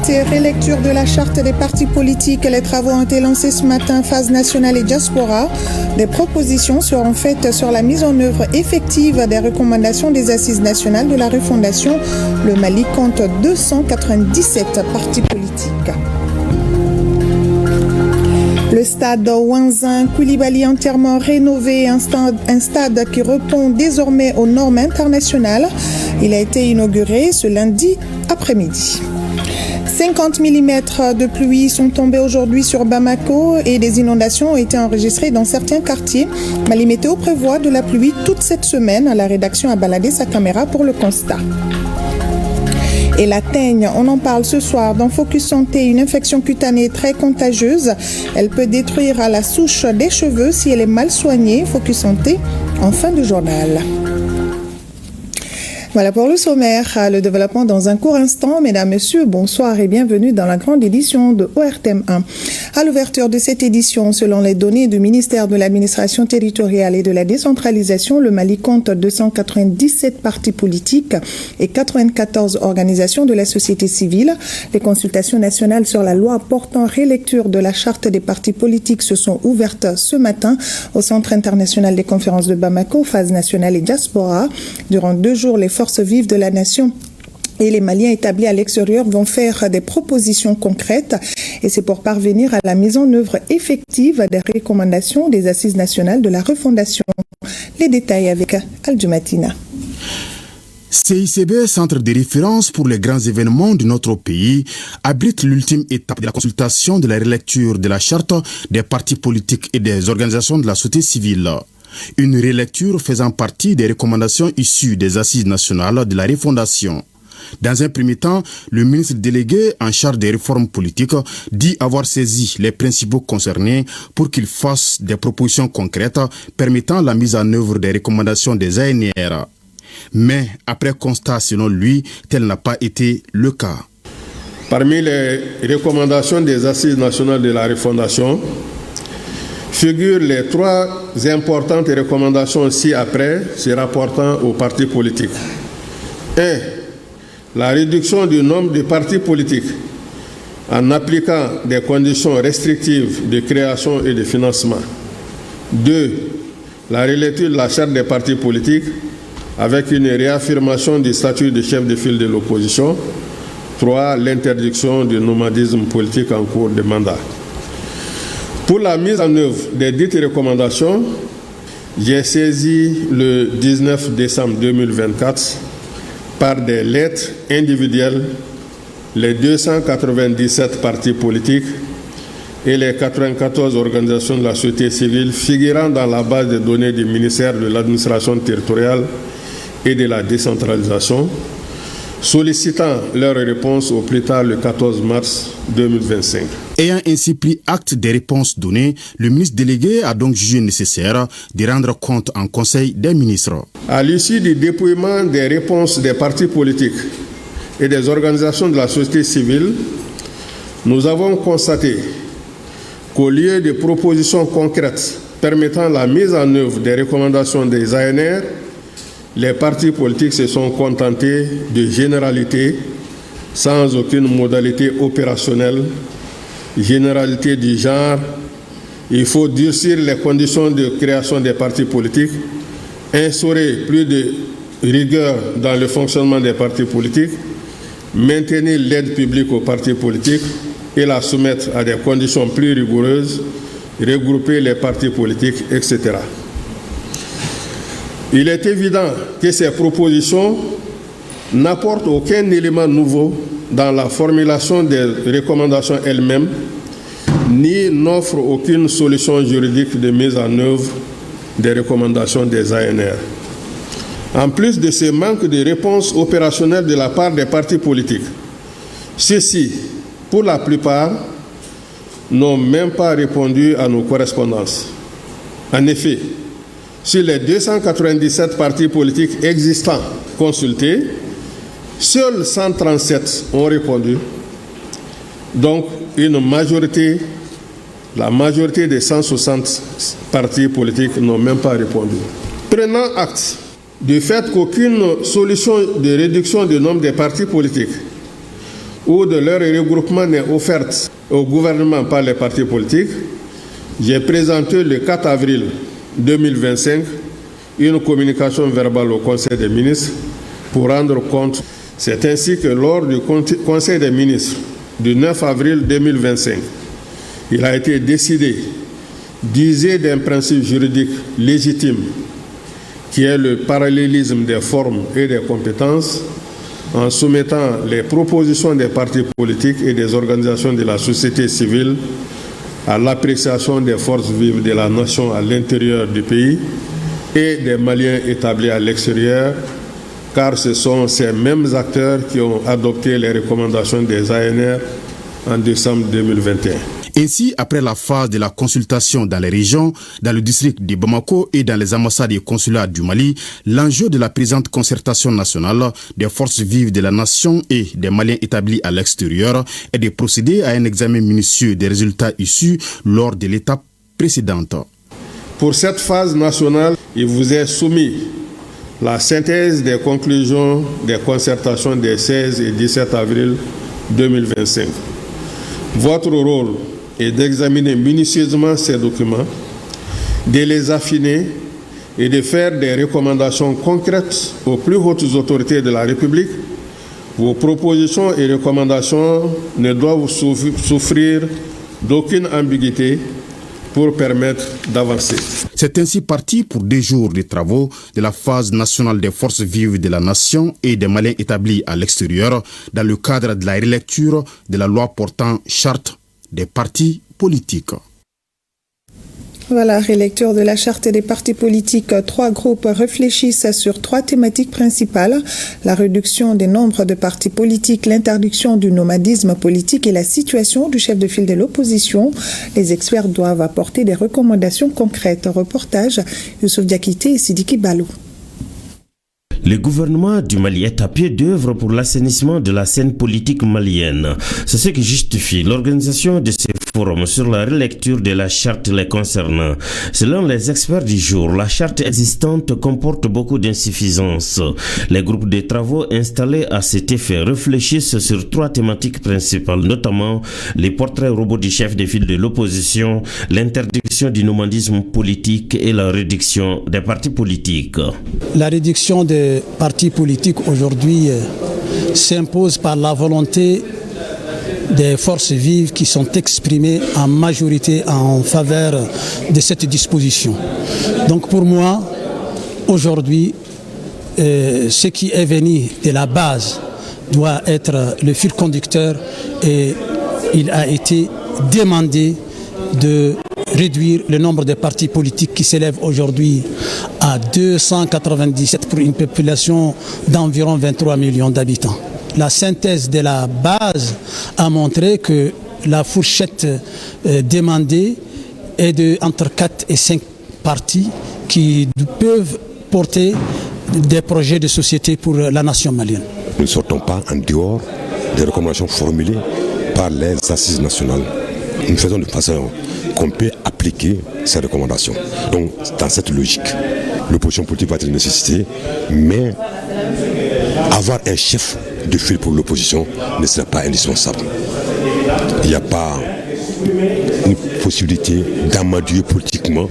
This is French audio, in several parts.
l'actualité, rélecture de la charte des partis politiques. Les travaux ont été lancés ce matin, phase nationale et diaspora. Des propositions seront faites sur la mise en œuvre effective des recommandations des assises nationales de la refondation. Le Mali compte 297 partis politiques. Le stade Wanzin Koulibaly entièrement rénové, un stade qui répond désormais aux normes internationales. Il a été inauguré ce lundi après-midi. 50 mm de pluie sont tombés aujourd'hui sur Bamako et des inondations ont été enregistrées dans certains quartiers. Mali Météo prévoit de la pluie toute cette semaine. La rédaction a baladé sa caméra pour le constat. Et la teigne, on en parle ce soir dans Focus Santé, une infection cutanée très contagieuse. Elle peut détruire à la souche des cheveux si elle est mal soignée. Focus Santé en fin de journal. Voilà pour le sommaire, le développement dans un court instant. Mesdames, Messieurs, bonsoir et bienvenue dans la grande édition de ORTM 1. À l'ouverture de cette édition, selon les données du ministère de l'Administration territoriale et de la décentralisation, le Mali compte 297 partis politiques et 94 organisations de la société civile. Les consultations nationales sur la loi portant rélecture de la charte des partis politiques se sont ouvertes ce matin au Centre international des conférences de Bamako, phase nationale et diaspora. Durant 2 jours, les forces vives de la nation et les Maliens établis à l'extérieur vont faire des propositions concrètes et c'est pour parvenir à la mise en œuvre effective des recommandations des assises nationales de la refondation. Les détails avec Al-Jumatina. CICB, centre de référence pour les grands événements de notre pays, abrite l'ultime étape de la consultation de la relecture de la charte des partis politiques et des organisations de la société civile. Une relecture faisant partie des recommandations issues des assises nationales de la refondation. Dans un premier temps, le ministre délégué en charge des réformes politiques dit avoir saisi les principaux concernés pour qu'ils fassent des propositions concrètes permettant la mise en œuvre des recommandations des ANR. Mais après constat, selon lui, tel n'a pas été le cas. Parmi les recommandations des assises nationales de la refondation, figurent les 3 importantes recommandations ci-après se rapportant aux partis politiques. 1. La réduction du nombre de partis politiques en appliquant des conditions restrictives de création et de financement. 2. La relecture de la charte des partis politiques avec une réaffirmation du statut de chef de file de l'opposition. 3. L'interdiction du nomadisme politique en cours de mandat. Pour la mise en œuvre des dites recommandations, j'ai saisi le 19 décembre 2024 par des lettres individuelles les 297 partis politiques et les 94 organisations de la société civile figurant dans la base de données du ministère de l'Administration territoriale et de la décentralisation, sollicitant leur réponse au plus tard le 14 mars 2025. Ayant ainsi pris acte des réponses données, le ministre délégué a donc jugé nécessaire de rendre compte en Conseil des ministres. À l'issue du dépouillement des réponses des partis politiques et des organisations de la société civile, nous avons constaté qu'au lieu de propositions concrètes permettant la mise en œuvre des recommandations des ANR, les partis politiques se sont contentés de généralités sans aucune modalité opérationnelle, généralité du genre, il faut durcir les conditions de création des partis politiques, instaurer plus de rigueur dans le fonctionnement des partis politiques, maintenir l'aide publique aux partis politiques et la soumettre à des conditions plus rigoureuses, regrouper les partis politiques, etc. Il est évident que ces propositions n'apportent aucun élément nouveau dans la formulation des recommandations elles-mêmes, ni n'offrent aucune solution juridique de mise en œuvre des recommandations des ANR. En plus de ce manque de réponse opérationnelle de la part des partis politiques, ceux-ci, pour la plupart, n'ont même pas répondu à nos correspondances. En effet, sur les 297 partis politiques existants consultés, seuls 137 ont répondu. Donc, la majorité des 160 partis politiques n'ont même pas répondu. Prenant acte du fait qu'aucune solution de réduction du nombre des partis politiques ou de leur regroupement n'est offerte au gouvernement par les partis politiques, j'ai présenté le 4 avril 2025 une communication verbale au Conseil des ministres pour rendre compte. C'est ainsi que lors du Conseil des ministres du 9 avril 2025, il a été décidé d'user d'un principe juridique légitime qui est le parallélisme des formes et des compétences en soumettant les propositions des partis politiques et des organisations de la société civile à l'appréciation des forces vives de la nation à l'intérieur du pays et des Maliens établis à l'extérieur, car ce sont ces mêmes acteurs qui ont adopté les recommandations des ANR en décembre 2021. Ainsi, après la phase de la consultation dans les régions, dans le district de Bamako et dans les ambassades et consulats du Mali, l'enjeu de la présente concertation nationale des forces vives de la nation et des Maliens établis à l'extérieur est de procéder à un examen minutieux des résultats issus lors de l'étape précédente. Pour cette phase nationale, il vous est soumis la synthèse des conclusions des concertations des 16 et 17 avril 2025. Votre rôle est d'examiner minutieusement ces documents, de les affiner et de faire des recommandations concrètes aux plus hautes autorités de la République. Vos propositions et recommandations ne doivent souffrir d'aucune ambiguïté pour permettre d'avancer. C'est ainsi parti pour 2 jours de travaux de la phase nationale des forces vives de la nation et des Maliens établis à l'extérieur dans le cadre de la relecture de la loi portant charte des partis politiques. Voilà, relecture de la charte des partis politiques. 3 groupes réfléchissent sur 3 thématiques principales. La réduction des nombres de partis politiques, l'interdiction du nomadisme politique et la situation du chef de file de l'opposition. Les experts doivent apporter des recommandations concrètes. Reportage, Youssouf Diakité et Sidiki Balou. Le gouvernement du Mali est à pied d'œuvre pour l'assainissement de la scène politique malienne. C'est ce qui justifie l'organisation de ces forums sur la relecture de la charte les concernant. Selon les experts du jour, la charte existante comporte beaucoup d'insuffisances. Les groupes de travaux installés à cet effet réfléchissent sur 3 thématiques principales, notamment les portraits robots du chef de file de l'opposition, l'interdiction du nomadisme politique et la réduction des partis politiques. La réduction des partis politiques aujourd'hui s'impose par la volonté des forces vives qui sont exprimées en majorité en faveur de cette disposition. Donc pour moi, aujourd'hui, ce qui est venu de la base doit être le fil conducteur et il a été demandé de réduire le nombre de partis politiques qui s'élève aujourd'hui à 297 pour une population d'environ 23 millions d'habitants. La synthèse de la base a montré que la fourchette demandée est de entre 4 et 5 partis qui peuvent porter des projets de société pour la nation malienne. Nous ne sortons pas en dehors des recommandations formulées par les assises nationales. Nous faisons de façon qu'on peut appliquer ces recommandations. Donc, dans cette logique, l'opposition politique va être une nécessité, mais avoir un chef de file pour l'opposition ne sera pas indispensable. Il n'y a pas une possibilité d'amadouer politiquement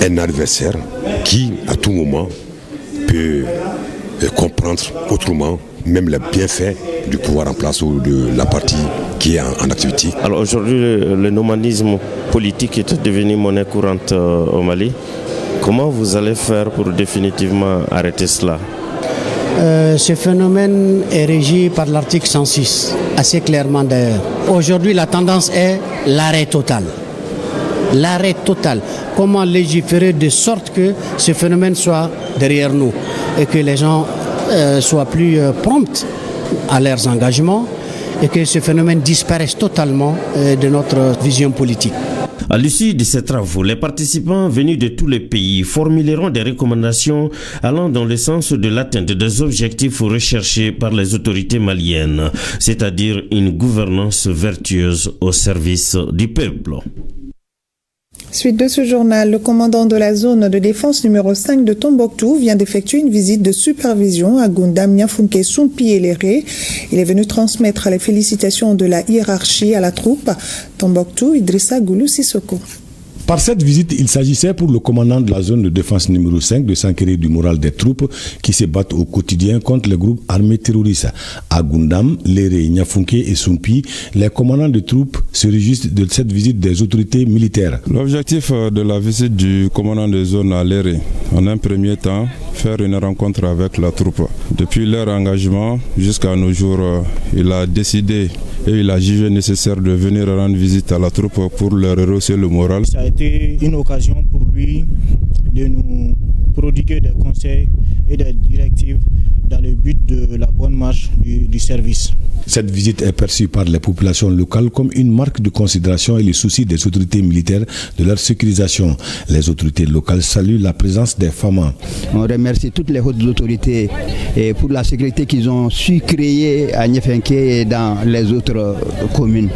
un adversaire qui, à tout moment, peut comprendre autrement même les bienfaits du pouvoir en place ou de la partie qui est en activité. Alors aujourd'hui, le nomadisme politique est devenu monnaie courante au Mali. Comment vous allez faire pour définitivement arrêter cela? Ce phénomène est régi par l'article 106, assez clairement d'ailleurs. Aujourd'hui, la tendance est l'arrêt total. L'arrêt total. Comment légiférer de sorte que ce phénomène soit derrière nous et que les gens soient plus prompts à leurs engagements et que ce phénomène disparaisse totalement de notre vision politique. À l'issue de ces travaux, les participants venus de tous les pays formuleront des recommandations allant dans le sens de l'atteinte des objectifs recherchés par les autorités maliennes, c'est-à-dire une gouvernance vertueuse au service du peuple. Suite de ce journal, le commandant de la zone de défense numéro 5 de Tombouctou vient d'effectuer une visite de supervision à Gundam Niafunke Sumpi et Léré. Il est venu transmettre les félicitations de la hiérarchie à la troupe. Tombouctou, Idrissa Goulou Sissoko. Par cette visite, il s'agissait pour le commandant de la zone de défense numéro 5 de s'enquérir du moral des troupes qui se battent au quotidien contre les groupes armés terroristes. À Gundam, Léré, Niafunke et Sumpi, les commandants de troupes se réjouissent de cette visite des autorités militaires. L'objectif de la visite du commandant de zone à Léré, en un premier temps, faire une rencontre avec la troupe. Depuis leur engagement jusqu'à nos jours, il a décidé et il a jugé nécessaire de venir rendre visite à la troupe pour leur rehausser le moral. Ça a été une occasion pour lui de nous prodiguer des conseils et des directives dans le but de la bonne marche du service. Cette visite est perçue par les populations locales comme une marque de considération et le souci des autorités militaires de leur sécurisation. Les autorités locales saluent la présence des FAMA. On remercie toutes les hautes autorités pour la sécurité qu'ils ont su créer à Niafunke et dans les autres communes.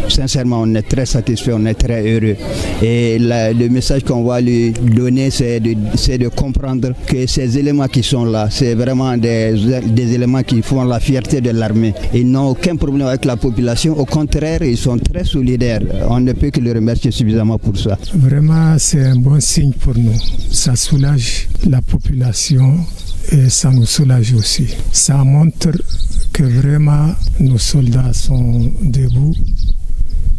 Sincèrement, on est très satisfait, on est très heureux. Et le message qu'on va lui donner, c'est de comprendre que ces éléments qui sont là, c'est vraiment des éléments qui font la fierté de l'armée. Ils n'ont aucun problème avec la population, au contraire, ils sont très solidaires. On ne peut que les remercier suffisamment pour ça. Vraiment, c'est un bon signe pour nous. Ça soulage la population et ça nous soulage aussi. Ça montre que vraiment nos soldats sont debout.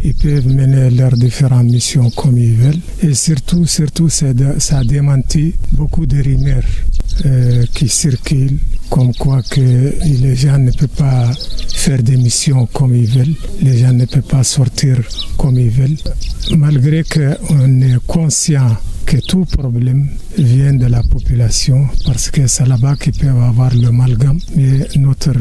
Ils peuvent mener leurs différentes missions comme ils veulent. Et surtout ça a démenti beaucoup de rumeurs qui circulent, comme quoi que les gens ne peuvent pas faire des missions comme ils veulent, les gens ne peuvent pas sortir comme ils veulent. Malgré qu'on est conscient que tout problème vient de la population, parce que c'est là-bas qu'ils peuvent avoir le malgame. Mais notre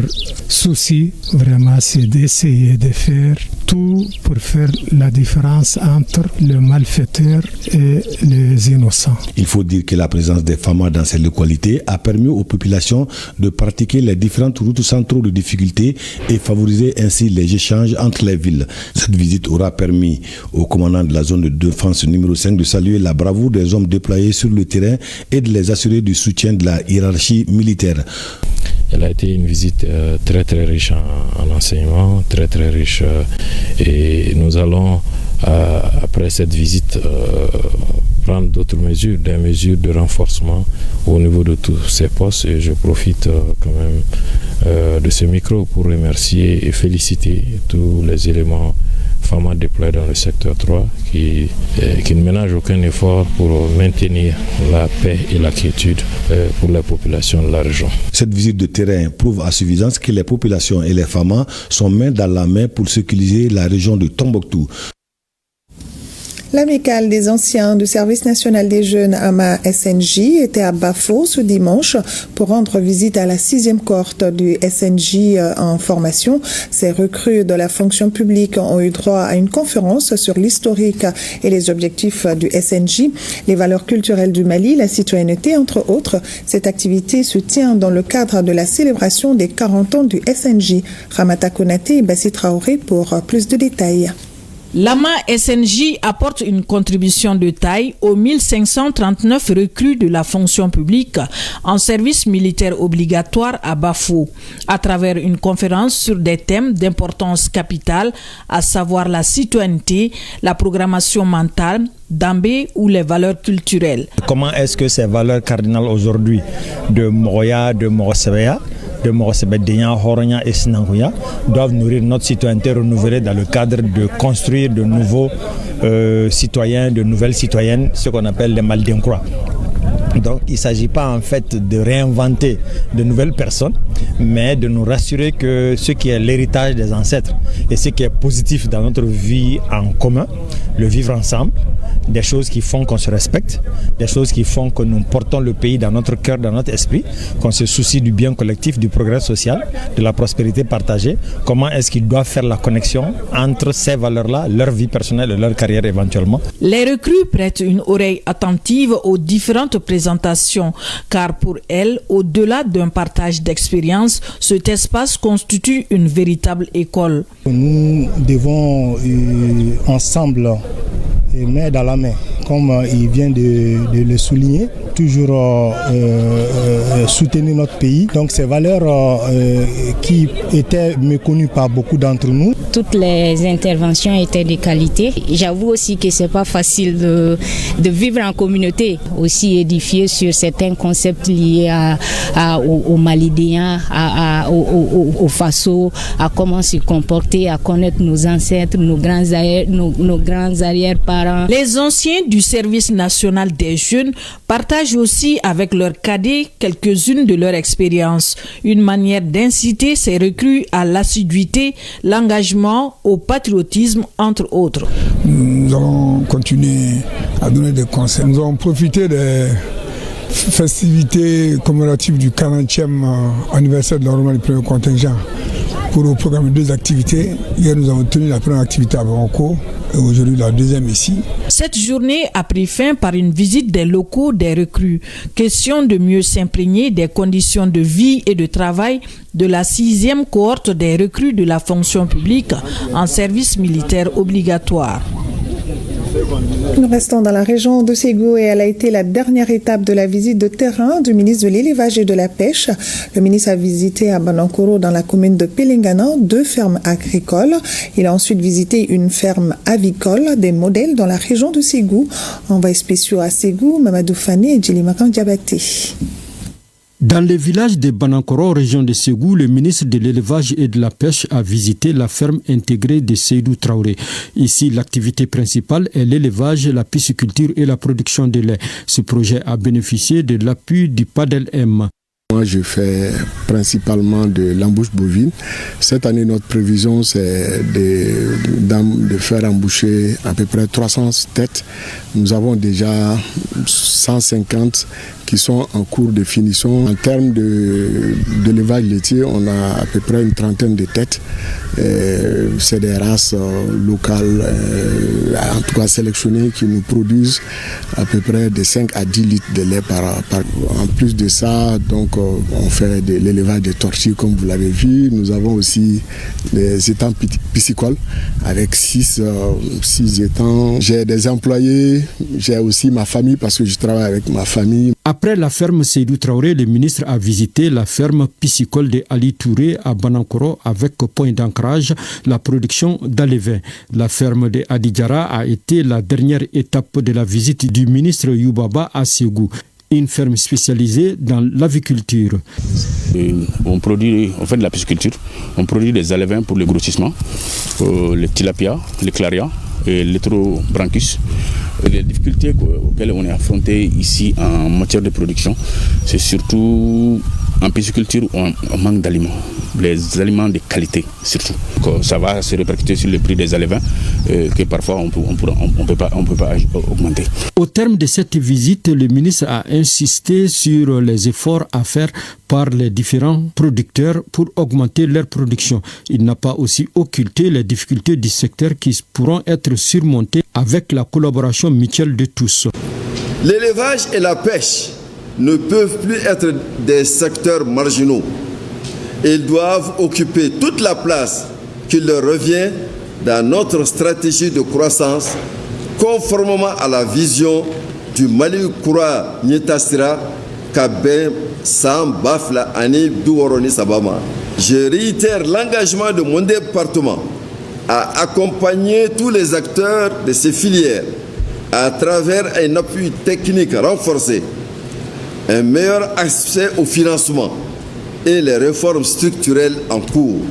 souci, vraiment, c'est d'essayer de faire tout pour faire la différence entre le malfaiteur et les innocents. Il faut dire que la présence des FAMA dans ces localités a permis aux populations de pratiquer les différentes routes sans trop de difficultés et favoriser ainsi les échanges entre les villes. Cette visite aura permis au commandant de la zone de défense numéro 5 de saluer la bravoure des hommes déployés sur le terrain et de les assurer du soutien de la hiérarchie militaire. Elle a été une visite très très riche en enseignement, très très riche et nous allons après cette visite prendre d'autres mesures, des mesures de renforcement au niveau de tous ces postes et je profite quand même de ce micro pour remercier et féliciter tous les éléments FAMA déployés dans le secteur 3 qui ne ménagent aucun effort pour maintenir la paix et la quiétude pour la population de la région. Cette visite de terrain prouve à suffisance que les populations et les FAMA sont main dans la main pour sécuriser la région de Tombouctou. L'amicale des anciens du service national des jeunes AMA SNJ était à Bafo ce dimanche pour rendre visite à la 6e cohorte du SNJ en formation. Ces recrues de la fonction publique ont eu droit à une conférence sur l'historique et les objectifs du SNJ, les valeurs culturelles du Mali, la citoyenneté, entre autres. Cette activité se tient dans le cadre de la célébration des 40 ans du SNJ. Ramata Konaté et Bassi Traoré pour plus de détails. L'AMA SNJ apporte une contribution de taille aux 1539 recrues de la fonction publique en service militaire obligatoire à Bafo, à travers une conférence sur des thèmes d'importance capitale, à savoir la citoyenneté, la programmation mentale, Dambé ou les valeurs culturelles. Comment est-ce que ces valeurs cardinales aujourd'hui de Moroya, de Morosebeya, de Morosebedéa, Horonya et Sinanguya doivent nourrir notre citoyenneté renouvelée dans le cadre de construire de nouveaux citoyens, de nouvelles citoyennes, ce qu'on appelle les Maldiens-Croix. Donc il ne s'agit pas en fait de réinventer de nouvelles personnes, mais de nous rassurer que ce qui est l'héritage des ancêtres et ce qui est positif dans notre vie en commun, le vivre ensemble, des choses qui font qu'on se respecte, des choses qui font que nous portons le pays dans notre cœur, dans notre esprit, qu'on se soucie du bien collectif, du progrès social, de la prospérité partagée. Comment est-ce qu'ils doivent faire la connexion entre ces valeurs-là, leur vie personnelle et leur carrière éventuellement. Les recrues prêtent une oreille attentive aux différentes présentations, car pour elles, au-delà d'un partage d'expérience, cet espace constitue une véritable école. Nous devons ensemble, main dans la main, comme il vient de le souligner, toujours soutenir notre pays. Donc ces valeurs qui étaient méconnues par beaucoup d'entre nous. Toutes les interventions étaient de qualité. J'avoue aussi que c'est pas facile de vivre en communauté, aussi édifié sur certains concepts liés aux Malidéens, aux Faso, à comment se comporter, à connaître nos ancêtres, nos grands arrière-parents. Les anciens du service national des jeunes partagent aussi avec leurs cadets quelques-unes de leurs expériences. Une manière d'inciter ces recrues à l'assiduité, l'engagement, au patriotisme, entre autres. Nous allons continuer à donner des conseils. Nous allons profiter des festivités commémoratives du 40e anniversaire de l'enrôlement du premier contingent pour programmer 2 activités. Hier, nous avons tenu la première activité à Bamako et aujourd'hui la deuxième ici. Cette journée a pris fin par une visite des locaux des recrues. Question de mieux s'imprégner des conditions de vie et de travail de la 6e cohorte des recrues de la fonction publique en service militaire obligatoire. Nous restons dans la région de Ségou et elle a été la dernière étape de la visite de terrain du ministre de l'Élevage et de la Pêche. Le ministre a visité à Banankoro dans la commune de Pelengana 2 fermes agricoles. Il a ensuite visité une ferme avicole, des modèles dans la région de Ségou. Envoyés spéciaux à Ségou, Mamadou Fane et Djilimakan Diabaté. Dans les villages de Banankoro, région de Ségou, le ministre de l'Élevage et de la Pêche a visité la ferme intégrée de Seydou Traoré. Ici, l'activité principale est l'élevage, la pisciculture et la production de lait. Ce projet a bénéficié de l'appui du PADEL-M. Moi, je fais principalement de l'embouche bovine. Cette année, notre prévision, c'est de faire emboucher à peu près 300 têtes. Nous avons déjà 150 qui sont en cours de finition. En termes d'élevage laitier, on a à peu près une trentaine de têtes. C'est des races locales, en tout cas sélectionnées, qui nous produisent à peu près de 5 à 10 litres de lait par. En plus de ça, donc, on fait de l'élevage de tortues, comme vous l'avez vu. Nous avons aussi des étangs piscicoles avec 6 étangs. J'ai des employés, j'ai aussi ma famille parce que je travaille avec ma famille. Après la ferme Seydou Traoré, le ministre a visité la ferme piscicole de Ali Touré à Banankoro avec point d'ancrage la production d'alevin. La ferme de Adidjara a été la dernière étape de la visite du ministre Youbaba à Ségou. Une ferme spécialisée dans l'aviculture. On fait de la pisciculture, on produit des alevins pour le grossissement, les tilapia, les claria et l'héterobranchus. Les difficultés auxquelles on est affronté ici en matière de production, c'est surtout en pisciculture où on manque d'aliments, les aliments de qualité surtout. Ça va se répercuter sur le prix des alevins que parfois on peut pas augmenter. Au terme de cette visite, le ministre a insisté sur les efforts à faire par les différents producteurs pour augmenter leur production. Il n'a pas aussi occulté les difficultés du secteur qui pourront être surmontées avec la collaboration mutuelle de tous. L'élevage et la pêche ne peuvent plus être des secteurs marginaux. Ils doivent occuper toute la place qui leur revient dans notre stratégie de croissance, conformément à la vision du Mali Koura Nietasira Kabem Sam Bafla Ani Douoroni Sabama. Je réitère l'engagement de mon département à accompagner tous les acteurs de ces filières à travers un appui technique renforcé, un meilleur accès au financement et les réformes structurelles en cours.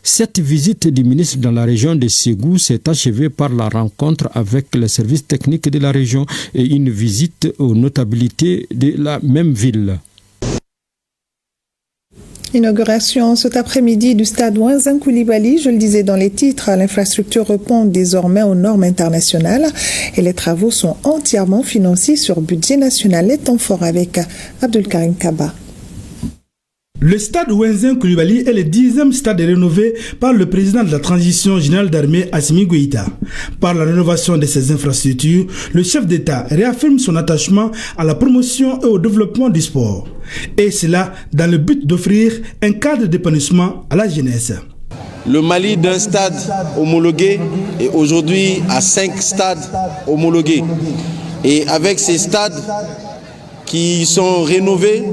Cette visite du ministre dans la région de Ségou s'est achevée par la rencontre avec les services techniques de la région et une visite aux notabilités de la même ville. Inauguration cet après-midi du stade Ouinzin Koulibaly. Je le disais dans les titres, l'infrastructure répond désormais aux normes internationales et les travaux sont entièrement financés sur budget national. Les temps forts avec Abdelkarim Kaba. Le stade Ouinzin Koulibaly est le 10e stade rénové par le président de la transition générale d'armée Assimi Goïta. Par la rénovation de ces infrastructures, le chef d'État réaffirme son attachement à la promotion et au développement du sport. Et cela dans le but d'offrir un cadre d'épanouissement à la jeunesse. le Mali d'un stade homologué est aujourd'hui à 5 stades homologués. Et avec ces stades qui sont rénovés,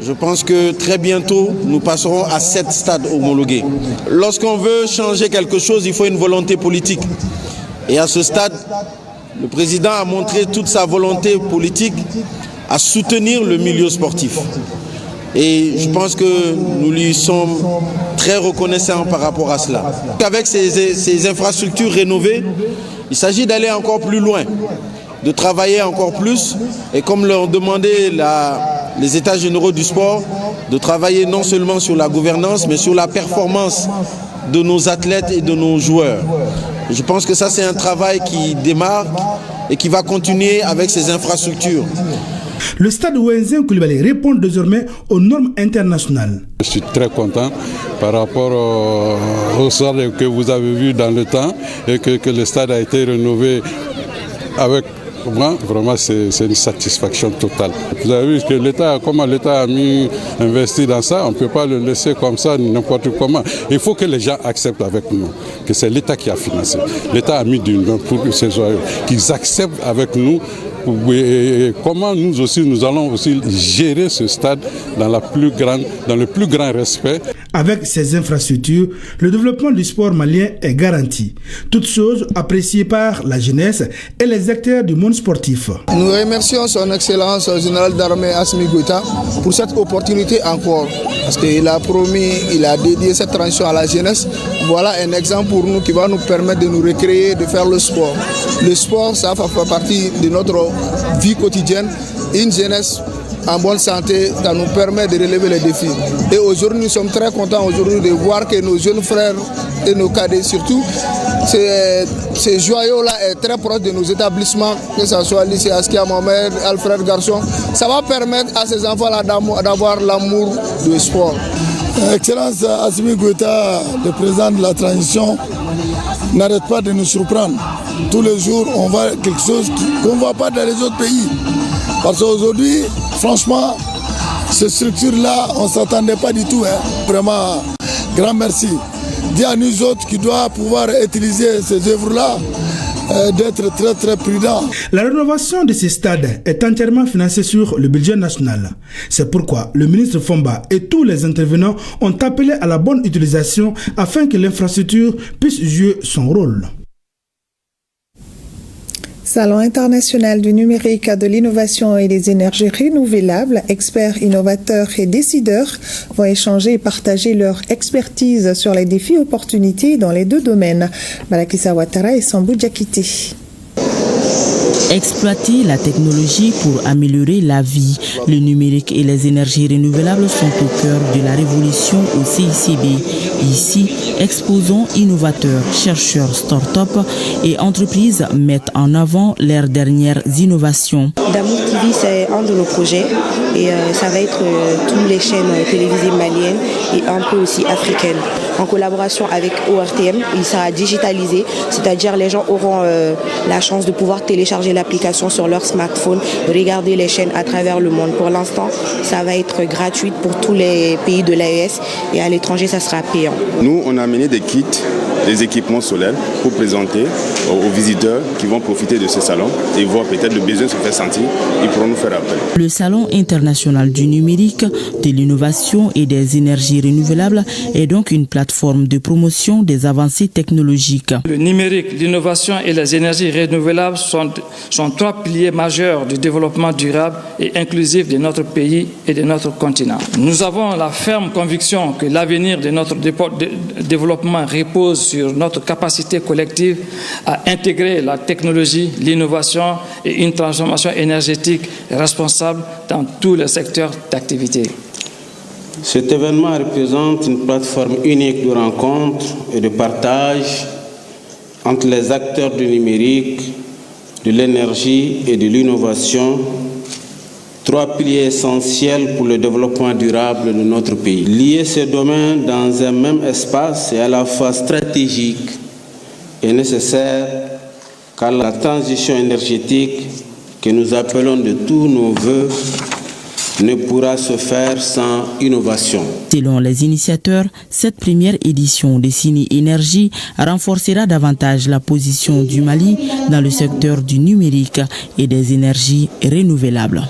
je pense que très bientôt, nous passerons à 7 stades homologués. Lorsqu'on veut changer quelque chose, il faut une volonté politique. Et à ce stade, le président a montré toute sa volonté politique à soutenir le milieu sportif. Et je pense que nous lui sommes très reconnaissants par rapport à cela. Avec ces infrastructures rénovées, il s'agit d'aller encore plus loin, de travailler encore plus. Et comme l'ont demandé les États généraux du sport, de travailler non seulement sur la gouvernance, mais sur la performance de nos athlètes et de nos joueurs. Je pense que ça, c'est un travail qui démarre et qui va continuer avec ces infrastructures. Le stade Wenzin Coulibaly répond désormais aux normes internationales. Je suis très content par rapport au stade que vous avez vu dans le temps et que le stade a été rénové avec moi. Vraiment, c'est une satisfaction totale. Vous avez vu que comment l'État a investi dans ça, on ne peut pas le laisser comme ça n'importe comment. Il faut que les gens acceptent avec nous que c'est l'État qui a financé. L'État a mis du nom pour ces joyaux, qu'ils acceptent avec nous. Et comment nous aussi, nous allons aussi gérer ce stade dans le plus grand respect. Avec ces infrastructures, le développement du sport malien est garanti. Toutes choses appréciées par la jeunesse et les acteurs du monde sportif. Nous remercions son Excellence général d'armée Assimi Goïta pour cette opportunité encore. Parce qu'il a promis, il a dédié cette transition à la jeunesse. Voilà un exemple pour nous qui va nous permettre de nous recréer, de faire le sport. Le sport, ça fait partie de notre vie quotidienne. Une jeunesse en bonne santé, ça nous permet de relever les défis. Et aujourd'hui, nous sommes très contents de voir que nos jeunes frères et nos cadets surtout, ces joyaux-là est très proche de nos établissements, que ce soit lycée Askia Mohamed, Alfred Garçon. Ça va permettre à ces enfants-là d'avoir l'amour du sport. Excellence Assimi Goïta, le président de la transition, n'arrête pas de nous surprendre. Tous les jours, on voit quelque chose qu'on ne voit pas dans les autres pays. Parce qu'aujourd'hui, franchement, ces structures-là, on ne s'attendait pas du tout. Vraiment, grand merci. Dis à nous autres qui doivent pouvoir utiliser ces œuvres-là, d'être très très prudents. La rénovation de ces stades est entièrement financée sur le budget national. C'est pourquoi le ministre Fomba et tous les intervenants ont appelé à la bonne utilisation afin que l'infrastructure puisse jouer son rôle. Salon international du numérique, de l'innovation et des énergies renouvelables, experts, innovateurs et décideurs vont échanger et partager leur expertise sur les défis et opportunités dans les deux domaines. Balakissa Ouattara et Sambou Diakité. Exploiter la technologie pour améliorer la vie. Le numérique et les énergies renouvelables sont au cœur de la révolution au CICB. Ici, exposants innovateurs, chercheurs, start-up et entreprises mettent en avant leurs dernières innovations. Damour TV, c'est un de nos projets et ça va être toutes les chaînes télévisées maliennes et un peu aussi africaines. En collaboration avec ORTM, il sera digitalisé, c'est-à-dire les gens auront la chance de pouvoir télécharger l'application sur leur smartphone, regarder les chaînes à travers le monde. Pour l'instant, ça va être gratuit pour tous les pays de l'AES et à l'étranger, ça sera payant. Nous, on a amené des kits, des équipements solaires pour présenter aux visiteurs qui vont profiter de ce salon et voir peut-être le besoin se faire sentir. Ils pourront nous faire appel. Le Salon international du numérique, de l'innovation et des énergies renouvelables est donc une plateforme de promotion des avancées technologiques. Le numérique, l'innovation et les énergies renouvelables sont trois piliers majeurs du développement durable et inclusif de notre pays et de notre continent. Nous avons la ferme conviction que l'avenir de notre développement repose sur notre capacité collective à intégrer la technologie, l'innovation et une transformation énergétique responsable dans tous les secteurs d'activité. Cet événement représente une plateforme unique de rencontre et de partage entre les acteurs du numérique, de l'énergie et de l'innovation, trois piliers essentiels pour le développement durable de notre pays. Lier ces domaines dans un même espace est à la fois stratégique et nécessaire car la transition énergétique que nous appelons de tous nos voeux ne pourra se faire sans innovation. Selon les initiateurs, cette première édition de Cini Énergie renforcera davantage la position du Mali dans le secteur du numérique et des énergies renouvelables.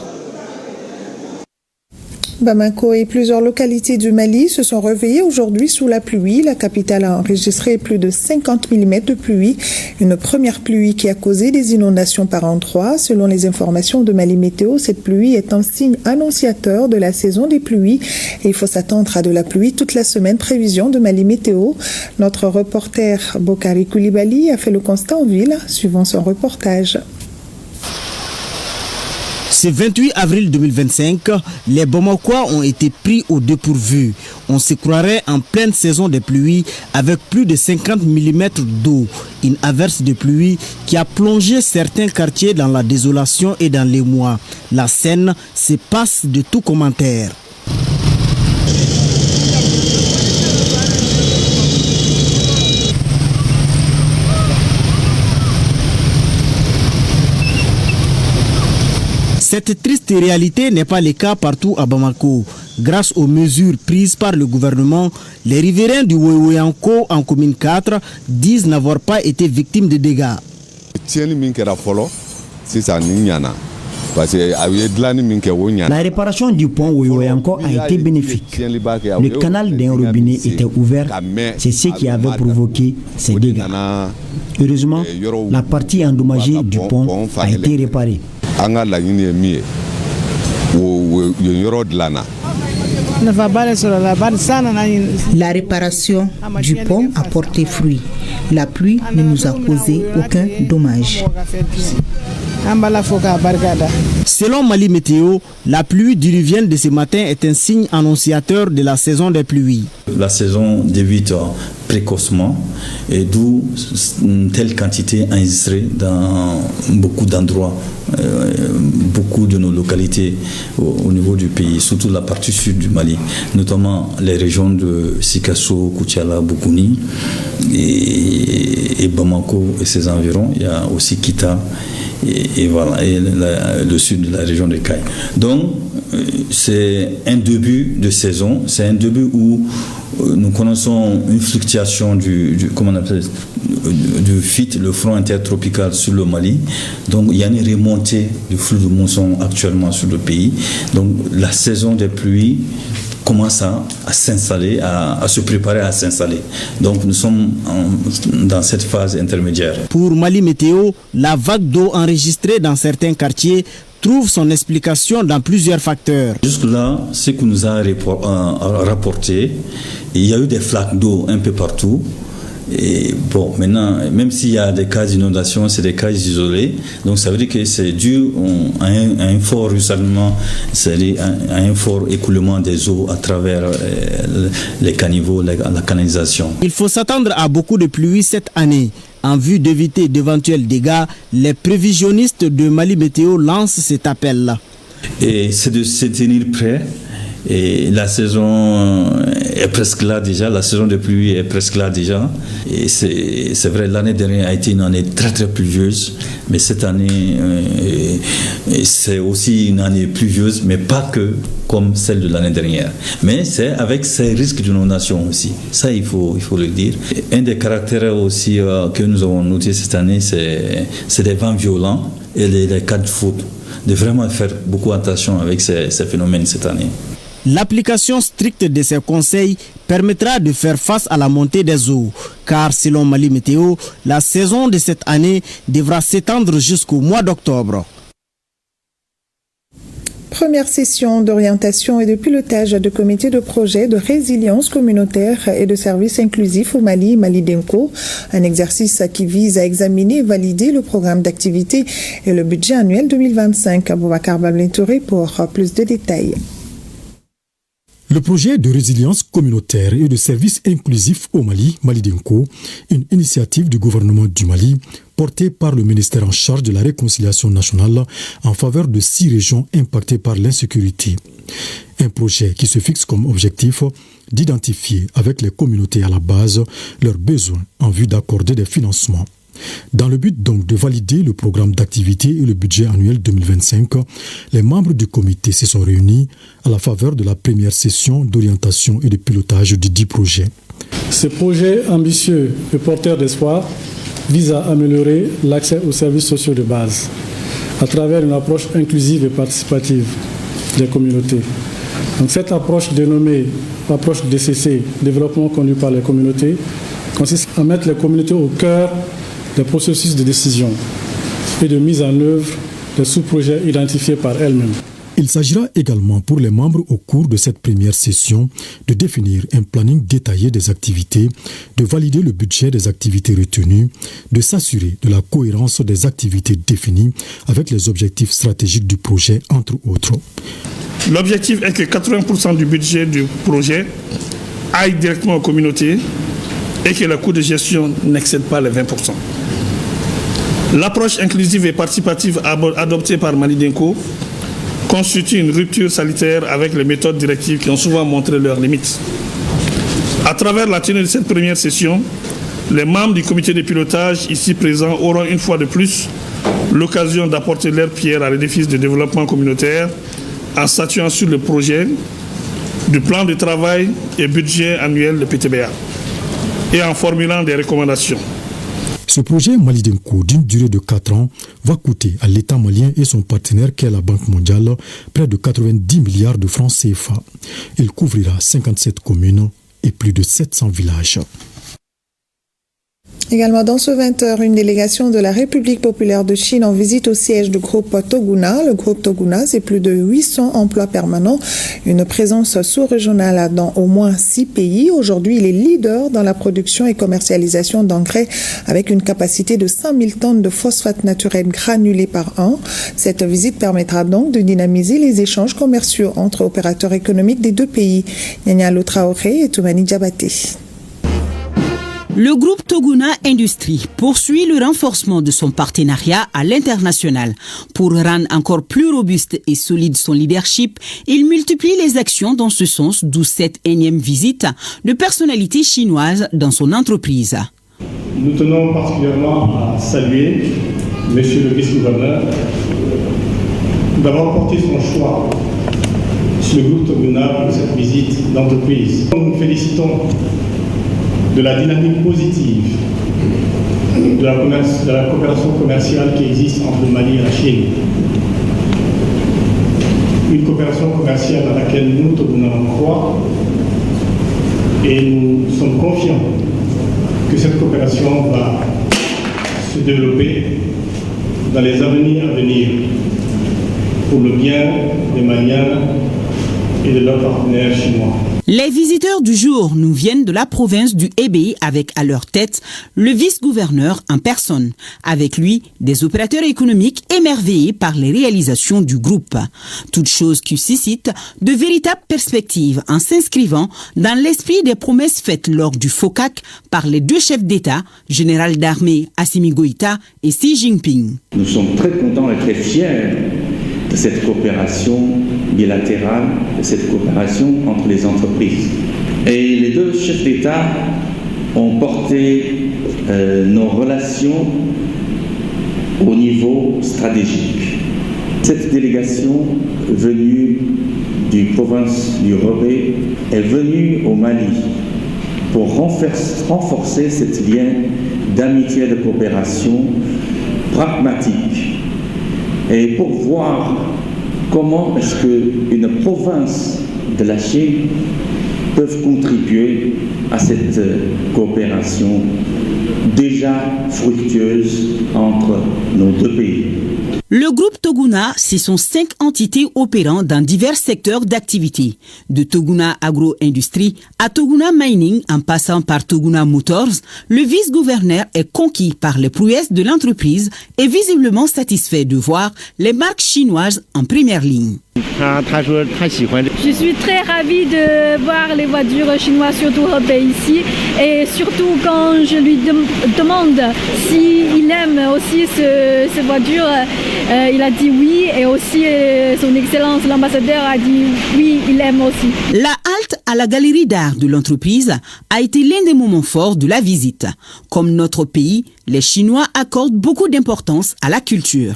Bamako et plusieurs localités du Mali se sont réveillées aujourd'hui sous la pluie. La capitale a enregistré plus de 50 mm de pluie. Une première pluie qui a causé des inondations par endroits. Selon les informations de Mali Météo, cette pluie est un signe annonciateur de la saison des pluies. Et il faut s'attendre à de la pluie toute la semaine. Prévision de Mali Météo. Notre reporter Bokari Koulibaly a fait le constat en ville, suivant son reportage. Ce 28 avril 2025, les Bamakois ont été pris au dépourvu. On se croirait en pleine saison de pluie avec plus de 50 mm d'eau. Une averse de pluie qui a plongé certains quartiers dans la désolation et dans l'émoi. La scène se passe de tout commentaire. Cette triste réalité n'est pas le cas partout à Bamako. Grâce aux mesures prises par le gouvernement, les riverains du Weweyanko en commune 4 disent n'avoir pas été victimes de dégâts. La réparation du pont Weweyanko a été bénéfique. Le canal d'un robinet était ouvert, c'est ce qui avait provoqué ces dégâts. Heureusement, la partie endommagée du pont a été réparée. La réparation du pont a porté fruit. La pluie ne nous a causé aucun dommage. Selon Mali Météo, la pluie diluvienne de ce matin est un signe annonciateur de la saison des pluies. La saison débute précocement et d'où une telle quantité enregistrée dans beaucoup d'endroits, beaucoup de nos localités au niveau du pays, surtout la partie sud du Mali, notamment les régions de Sikasso, Koutiala, Boukouni et Bamako et ses environs. Il y a aussi Kita et voilà, et le sud de la région de Caille. Donc c'est un début de saison, c'est un début où nous connaissons une fluctuation du FIT, le front intertropical sur le Mali. Donc il y a une remontée du flux de mousson actuellement sur le pays. Donc la saison des pluies commence à s'installer, à se préparer à s'installer. Donc nous sommes dans cette phase intermédiaire. Pour Mali Météo, la vague d'eau enregistrée dans certains quartiers trouve son explication dans plusieurs facteurs. Jusque-là, ce que nous a rapporté, il y a eu des flaques d'eau un peu partout. Et bon, maintenant, même s'il y a des cas d'inondation, c'est des cas isolés. Donc ça veut dire que c'est dû à un fort ruissellement, c'est-à-dire à un fort écoulement des eaux à travers les caniveaux, la canalisation. Il faut s'attendre à beaucoup de pluie cette année. En vue d'éviter d'éventuels dégâts, les prévisionnistes de Mali Météo lancent cet appel-là. Et c'est de se tenir prêt. Et la saison est presque là déjà, la saison de pluie est presque là déjà. Et c'est vrai, l'année dernière a été une année très très pluvieuse, mais cette année c'est aussi une année pluvieuse, mais pas que comme celle de l'année dernière. Mais c'est avec ces risques d'inondation aussi, ça il faut le dire. Un des caractères aussi que nous avons noté cette année, c'est des vents violents et les cas de faute. De vraiment faire beaucoup attention avec ces phénomènes cette année. L'application stricte de ces conseils permettra de faire face à la montée des eaux, car selon Mali Météo, la saison de cette année devra s'étendre jusqu'au mois d'octobre. Première session d'orientation et de pilotage de comité de projet de résilience communautaire et de services inclusifs au Mali, Mali Denko, un exercice qui vise à examiner et valider le programme d'activité et le budget annuel 2025. Boubacar Bablentouré pour plus de détails. Le projet de résilience communautaire et de services inclusifs au Mali, Mali Denko, une initiative du gouvernement du Mali, portée par le ministère en charge de la réconciliation nationale en faveur de 6 régions impactées par l'insécurité. Un projet qui se fixe comme objectif d'identifier avec les communautés à la base leurs besoins en vue d'accorder des financements. Dans le but donc de valider le programme d'activité et le budget annuel 2025, les membres du comité se sont réunis à la faveur de la première session d'orientation et de pilotage du 10 projets. Ce projet ambitieux et porteur d'espoir vise à améliorer l'accès aux services sociaux de base à travers une approche inclusive et participative des communautés. Donc cette approche dénommée approche DCC, développement conduit par les communautés, consiste à mettre les communautés au cœur des processus de décision et de mise en œuvre des sous-projets identifiés par elles-mêmes. Il s'agira également pour les membres au cours de cette première session de définir un planning détaillé des activités, de valider le budget des activités retenues, de s'assurer de la cohérence des activités définies avec les objectifs stratégiques du projet, entre autres. L'objectif est que 80% du budget du projet aille directement aux communautés et que le coût de gestion n'excède pas les 20%. L'approche inclusive et participative adoptée par Mali Denko constitue une rupture salutaire avec les méthodes directives qui ont souvent montré leurs limites. À travers la tenue de cette première session, les membres du comité de pilotage ici présents auront une fois de plus l'occasion d'apporter leur pierre à l'édifice de développement communautaire en statuant sur le projet du plan de travail et budget annuel de PTBA et en formulant des recommandations. Ce projet Mali Denko d'une durée de 4 ans va coûter à l'État malien et son partenaire qu'est la Banque mondiale près de 90 milliards de francs CFA. Il couvrira 57 communes et plus de 700 villages. Également dans ce 20h, une délégation de la République populaire de Chine en visite au siège du groupe Toguna. Le groupe Toguna, c'est plus de 800 emplois permanents, une présence sous-régionale dans au moins 6 pays. Aujourd'hui, il est leader dans la production et commercialisation d'engrais avec une capacité de 100 000 tonnes de phosphate naturel granulé par an. Cette visite permettra donc de dynamiser les échanges commerciaux entre opérateurs économiques des deux pays. Nyanya Traoré et Toumani Diabaté. Le groupe Toguna Industrie poursuit le renforcement de son partenariat à l'international. Pour rendre encore plus robuste et solide son leadership, il multiplie les actions dans ce sens, d'où cette énième visite de personnalités chinoises dans son entreprise. Nous tenons particulièrement à saluer Monsieur le vice-gouverneur d'avoir porté son choix sur le groupe Toguna pour cette visite d'entreprise. Nous nous félicitons de la dynamique positive de la coopération commerciale qui existe entre le Mali et la Chine. Une coopération commerciale à laquelle nous, Toguna, croit, et nous sommes confiants que cette coopération va se développer dans les avenirs à venir pour le bien des Maliens et de leurs partenaires chinois. Les visiteurs du jour nous viennent de la province du Hebei avec à leur tête le vice-gouverneur en personne. Avec lui, des opérateurs économiques émerveillés par les réalisations du groupe. Toute chose qui suscite de véritables perspectives en s'inscrivant dans l'esprit des promesses faites lors du FOCAC par les deux chefs d'État, général d'armée Assimi Goïta et Xi Jinping. Nous sommes très contents et très fiers de cette coopération bilatérale, de cette coopération entre les entreprises. Et les deux chefs d'État ont porté nos relations au niveau stratégique. Cette délégation venue du province du Hebei est venue au Mali pour renforcer cette lien d'amitié et de coopération pragmatique et pour voir comment est-ce qu'une province de la Chine peut contribuer à cette coopération déjà fructueuse entre nos deux pays. Le groupe Toguna, ce sont 5 entités opérant dans divers secteurs d'activité. De Toguna Agro-Industrie à Toguna Mining en passant par Toguna Motors, le vice-gouverneur est conquis par les prouesses de l'entreprise et visiblement satisfait de voir les marques chinoises en première ligne. Je suis très ravie de voir les voitures chinoises, surtout ici, et surtout quand je lui demande s'il aime aussi ces voitures, il a dit oui, et aussi son Excellence l'ambassadeur a dit oui, il aime aussi. La halte à la galerie d'art de l'entreprise a été l'un des moments forts de la visite. Comme notre pays, les Chinois accordent beaucoup d'importance à la culture.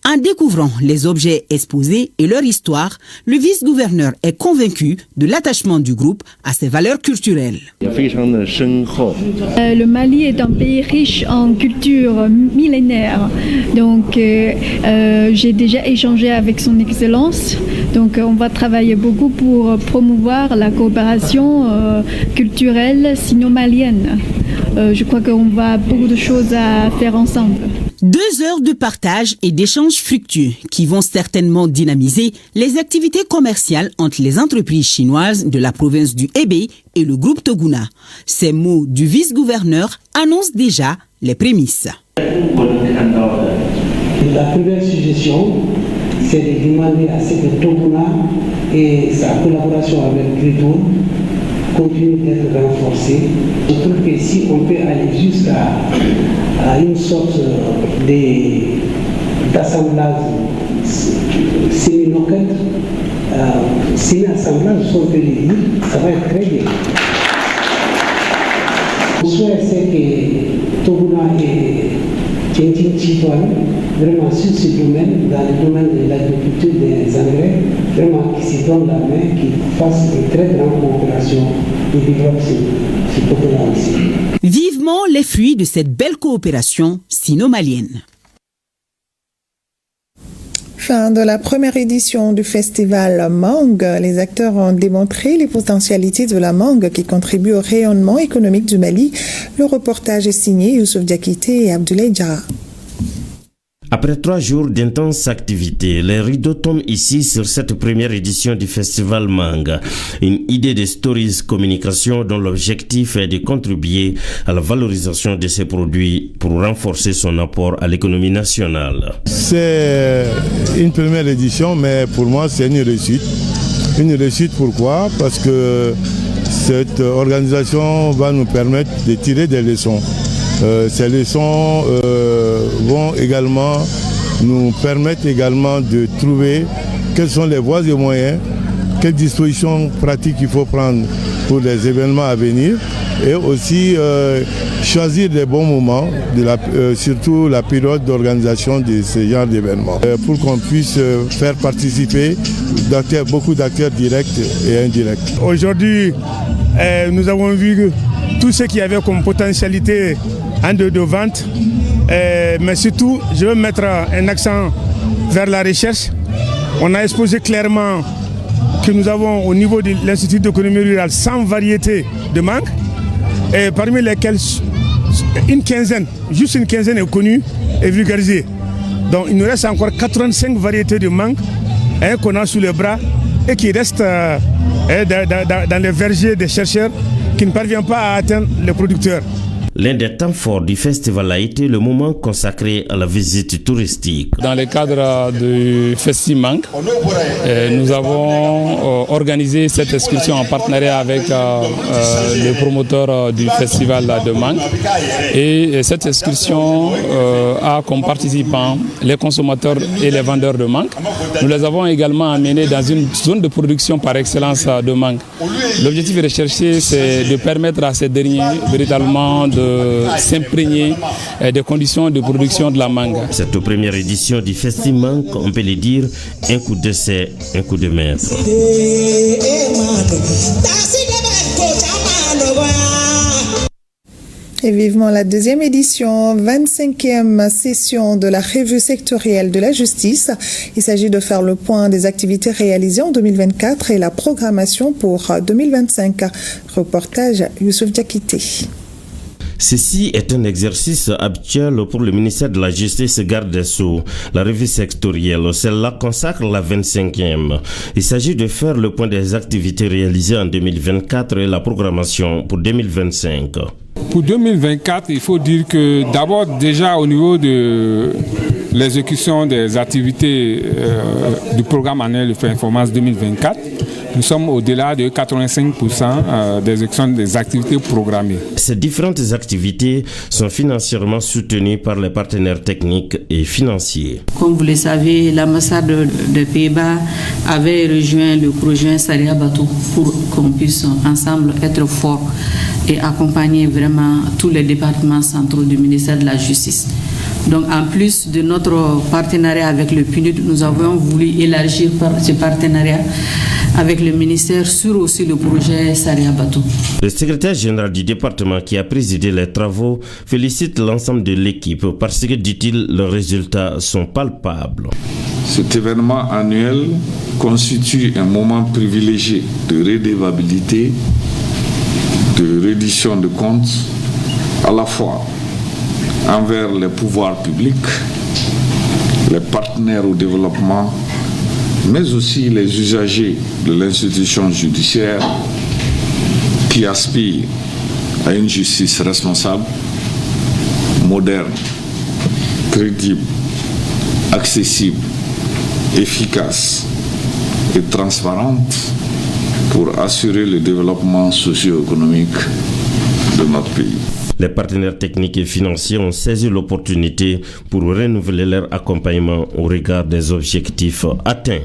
En découvrant les objets exposés et leur histoire, le vice-gouverneur est convaincu de l'attachement du groupe à ses valeurs culturelles. Le Mali est un pays riche en culture millénaire. Donc, j'ai déjà échangé avec son Excellence. Donc, on va travailler beaucoup pour promouvoir la coopération culturelle sino-malienne. Je crois qu'on va beaucoup de choses à faire ensemble. 2 heures de partage et d'échanges fructueux qui vont certainement dynamiser les activités commerciales entre les entreprises chinoises de la province du Hebei et le groupe Toguna. Ces mots du vice-gouverneur annoncent déjà les prémices. La première suggestion, c'est de demander à ce que Toguna et sa collaboration avec Gritour continue d'être renforcée. Je trouve que si on peut aller jusqu'à une sorte d'assemblage semi-local, semi-assemblage, si on peut le dire, ça va être très bien. Mon souhait, c'est que Toguna et Tianjin Chitoine, vraiment sur ce domaine, dans le domaine de l'agriculture des engrais, vraiment qui se donnent la main, qui fassent une très grande coopération et développent ce côté-là aussi. Vivement les fruits de cette belle coopération sino-malienne. Fin de la première édition du festival Mangue. Les acteurs ont démontré les potentialités de la mangue qui contribue au rayonnement économique du Mali. Le reportage est signé Youssouf Diakité et Abdoulaye Diarra. Après 3 jours d'intenses activités, les rideaux tombent ici sur cette première édition du festival Mangue. Une idée de Stories Communication dont l'objectif est de contribuer à la valorisation de ces produits pour renforcer son apport à l'économie nationale. C'est une première édition, mais pour moi c'est une réussite. Une réussite pourquoi? Parce que cette organisation va nous permettre de tirer des leçons. Ces leçons vont également nous permettre également de trouver quelles sont les voies et moyens, quelles dispositions pratiques il faut prendre pour les événements à venir et aussi choisir des bons moments, surtout la période d'organisation de ce genre d'événements, pour qu'on puisse faire participer beaucoup d'acteurs directs et indirects. Aujourd'hui, nous avons vu tout ce qu'il y avait comme potentialité en de vente, mais surtout, je veux mettre un accent vers la recherche. On a exposé clairement que nous avons au niveau de l'Institut d'économie rurale 100 variétés de mangue, et parmi lesquelles juste une quinzaine est connue et vulgarisée. Donc il nous reste encore 85 variétés de mangue qu'on a sous les bras et qui restent dans les vergers des chercheurs qui ne parviennent pas à atteindre les producteurs. L'un des temps forts du festival a été le moment consacré à la visite touristique. Dans le cadre du Festival, nous avons organisé cette excursion en partenariat avec le promoteur du festival de mangue. Et cette excursion a comme participants les consommateurs et les vendeurs de mangue. Nous les avons également amenés dans une zone de production par excellence de mangue. L'objectif recherché, c'est de permettre à ces derniers véritablement de s'imprégner des conditions de production de la mangue. Cette première édition du festival, on peut le dire, un coup d'essai, un coup de maître. Et vivement la deuxième édition, 25e session de la revue sectorielle de la justice. Il s'agit de faire le point des activités réalisées en 2024 et la programmation pour 2025. Reportage Youssouf Diakité. Ceci est un exercice habituel pour le ministère de la Justice et Garde des Sceaux. La revue sectorielle, celle-là consacre la 25e. Il s'agit de faire le point des activités réalisées en 2024 et la programmation pour 2025. Pour 2024, il faut dire que d'abord déjà au niveau de l'exécution des activités du programme annuel de performance 2024, nous sommes au-delà de 85% d'exécution des activités programmées. Ces différentes activités sont financièrement soutenues par les partenaires techniques et financiers. Comme vous le savez, l'ambassade de Pays-Bas avait rejoint le projet Saria Batou pour qu'on puisse ensemble être forts et accompagner vraiment tous les départements centraux du ministère de la Justice. Donc en plus de notre partenariat avec le PNUD, nous avons voulu élargir ce partenariat avec le ministère sur aussi le projet Saria Batou. Le secrétaire général du département qui a présidé les travaux félicite l'ensemble de l'équipe parce que, dit-il, leurs résultats sont palpables. Cet événement annuel constitue un moment privilégié de redevabilité, de reddition de comptes, à la fois envers les pouvoirs publics, les partenaires au développement, mais aussi les usagers de l'institution judiciaire qui aspirent à une justice responsable, moderne, crédible, accessible, efficace et transparente pour assurer le développement socio-économique de notre pays. Les partenaires techniques et financiers ont saisi l'opportunité pour renouveler leur accompagnement au regard des objectifs atteints.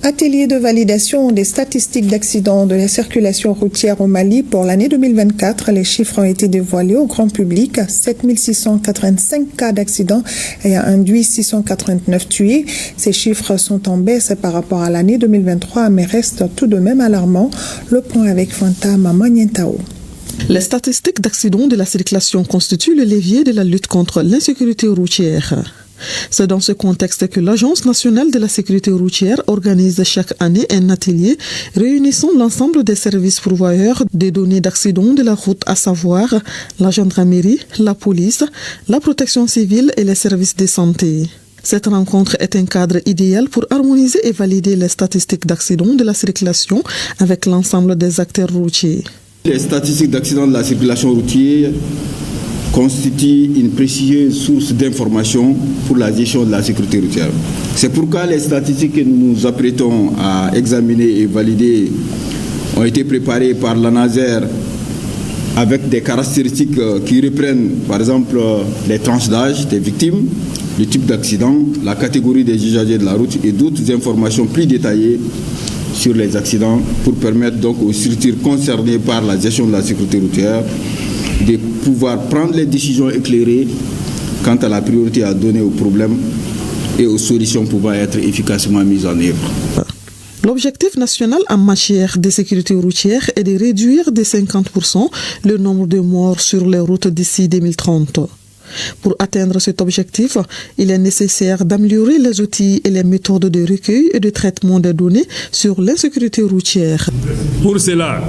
Atelier de validation des statistiques d'accidents de la circulation routière au Mali pour l'année 2024. Les chiffres ont été dévoilés au grand public. 7685 cas d'accidents ayant induit 689 tués. Ces chiffres sont en baisse par rapport à l'année 2023, mais restent tout de même alarmants. Le point avec Fanta Mamanientao. Les statistiques d'accidents de la circulation constituent le levier de la lutte contre l'insécurité routière. C'est dans ce contexte que l'Agence nationale de la sécurité routière organise chaque année un atelier réunissant l'ensemble des services pourvoyeurs des données d'accidents de la route, à savoir la gendarmerie, la police, la protection civile et les services de santé. Cette rencontre est un cadre idéal pour harmoniser et valider les statistiques d'accidents de la circulation avec l'ensemble des acteurs routiers. Les statistiques d'accidents de la circulation routière constituent une précieuse source d'information pour la gestion de la sécurité routière. C'est pourquoi les statistiques que nous nous apprêtons à examiner et valider ont été préparées par l'ANASER avec des caractéristiques qui reprennent par exemple les tranches d'âge des victimes, le type d'accident, la catégorie des usagers de la route et d'autres informations plus détaillées sur les accidents pour permettre donc aux structures concernées par la gestion de la sécurité routière de pouvoir prendre les décisions éclairées quant à la priorité à donner aux problèmes et aux solutions pouvant être efficacement mises en œuvre. L'objectif national en matière de sécurité routière est de réduire de 50% le nombre de morts sur les routes d'ici 2030. Pour atteindre cet objectif, il est nécessaire d'améliorer les outils et les méthodes de recueil et de traitement des données sur l'insécurité routière. Pour cela,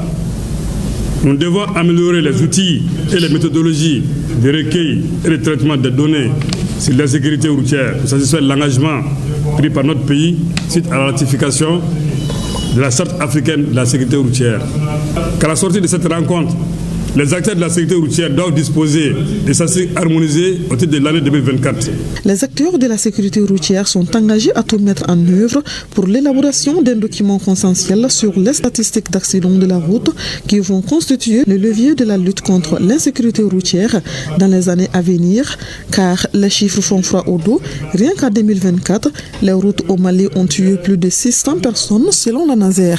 nous devons améliorer les outils et les méthodologies de recueil et de traitement des données sur l'insécurité routière pour satisfaire l'engagement pris par notre pays suite à la ratification de la Charte africaine de la sécurité routière. Qu'à la sortie de cette rencontre, les acteurs de la sécurité routière doivent disposer de statistiques harmonisées au titre de l'année 2024. Les acteurs de la sécurité routière sont engagés à tout mettre en œuvre pour l'élaboration d'un document consensuel sur les statistiques d'accidents de la route qui vont constituer le levier de la lutte contre l'insécurité routière dans les années à venir, car les chiffres font froid au dos. Rien qu'en 2024, les routes au Mali ont tué plus de 600 personnes selon l'ANASER.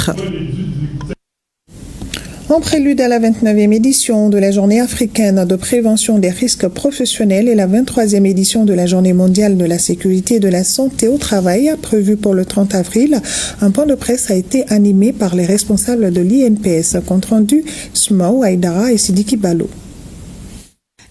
En prélude à la 29e édition de la Journée africaine de prévention des risques professionnels et la 23e édition de la Journée mondiale de la sécurité et de la santé au travail, prévue pour le 30 avril, un point de presse a été animé par les responsables de l'INPS. Compte rendu, Smaou Aïdara et Sidiki Balo.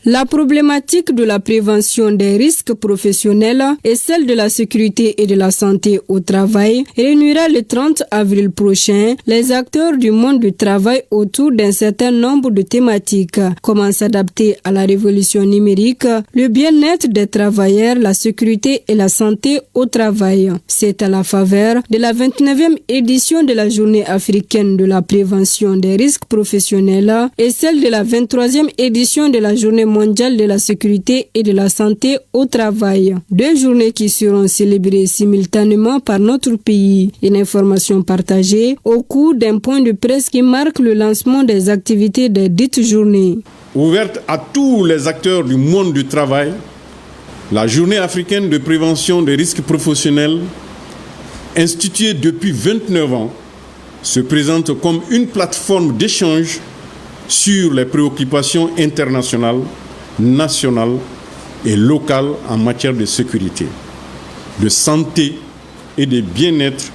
La problématique de la prévention des risques professionnels et celle de la sécurité et de la santé au travail réunira le 30 avril prochain les acteurs du monde du travail autour d'un certain nombre de thématiques. Comment s'adapter à la révolution numérique, le bien-être des travailleurs, la sécurité et la santé au travail. C'est à la faveur de la 29e édition de la Journée africaine de la prévention des risques professionnels et celle de la 23e édition de la Journée mondiale de la sécurité et de la santé au travail. 2 journées qui seront célébrées simultanément par notre pays. Une information partagée au cours d'un point de presse qui marque le lancement des activités des dites journées. Ouverte à tous les acteurs du monde du travail, la Journée africaine de prévention des risques professionnels, instituée depuis 29 ans, se présente comme une plateforme d'échange sur les préoccupations internationales, nationales et locales en matière de sécurité, de santé et de bien-être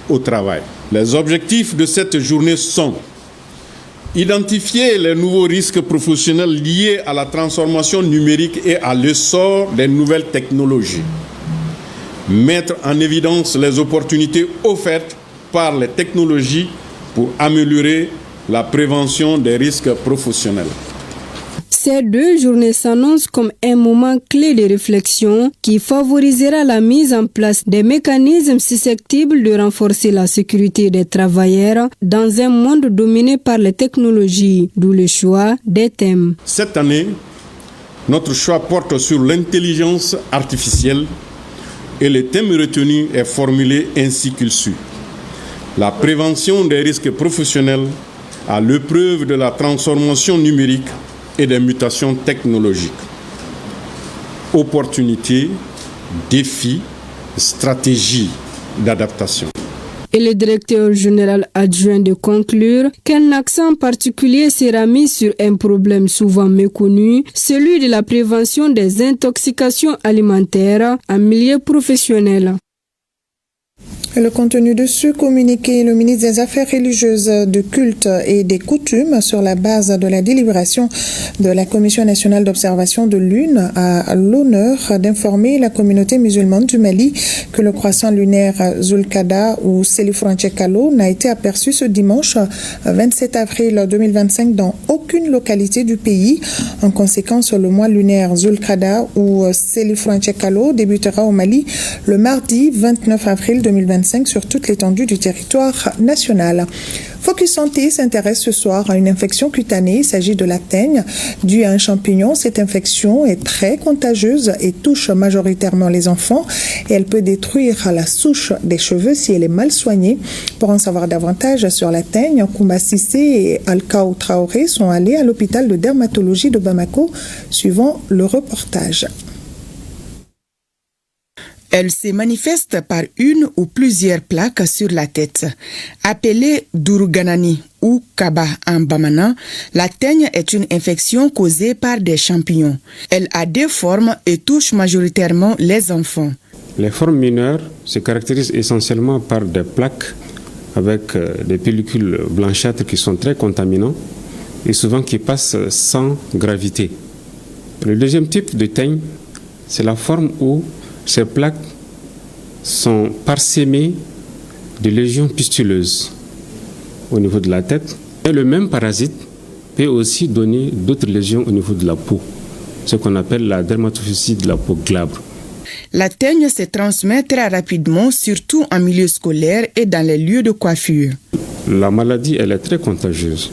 au travail. Les objectifs de cette journée sont identifier les nouveaux risques professionnels liés à la transformation numérique et à l'essor des nouvelles technologies, mettre en évidence les opportunités offertes par les technologies pour améliorer la prévention des risques professionnels. Ces 2 journées s'annoncent comme un moment clé de réflexion qui favorisera la mise en place des mécanismes susceptibles de renforcer la sécurité des travailleurs dans un monde dominé par les technologies, d'où le choix des thèmes. Cette année, notre choix porte sur l'intelligence artificielle et le thème retenu est formulé ainsi qu'il suit. La prévention des risques professionnels à l'épreuve de la transformation numérique et des mutations technologiques. Opportunités, défis, stratégies d'adaptation. Et le directeur général adjoint de conclure qu'un accent particulier sera mis sur un problème souvent méconnu, celui de la prévention des intoxications alimentaires en milieu professionnel. Le contenu de ce communiqué, le ministre des Affaires religieuses, de culte et des coutumes, sur la base de la délibération de la Commission nationale d'observation de lune, a l'honneur d'informer la communauté musulmane du Mali que le croissant lunaire Zulqada ou Selifranchekalo n'a été aperçu ce dimanche 27 avril 2025 dans aucune localité du pays. En conséquence, le mois lunaire Zulqada ou Selifranchekalo débutera au Mali le mardi 29 avril 2025 sur toute l'étendue du territoire national. Focus Santé s'intéresse ce soir à une infection cutanée. Il s'agit de la teigne due à un champignon. Cette infection est très contagieuse et touche majoritairement les enfants. Et elle peut détruire la souche des cheveux si elle est mal soignée. Pour en savoir davantage sur la teigne, Koumba Sissé et Alkaou Traoré sont allés à l'hôpital de dermatologie de Bamako, suivant le reportage. Elle se manifeste par une ou plusieurs plaques sur la tête. Appelée Duruganani ou Kaba en bamana, la teigne est une infection causée par des champignons. Elle a 2 formes et touche majoritairement les enfants. Les formes mineures se caractérisent essentiellement par des plaques avec des pellicules blanchâtres qui sont très contaminants et souvent qui passent sans gravité. Le deuxième type de teigne, c'est la forme où ces plaques sont parsemées de lésions pustuleuses au niveau de la tête. Et le même parasite peut aussi donner d'autres lésions au niveau de la peau, ce qu'on appelle la dermatophysie de la peau glabre. La teigne se transmet très rapidement, surtout en milieu scolaire et dans les lieux de coiffure. La maladie, elle est très contagieuse.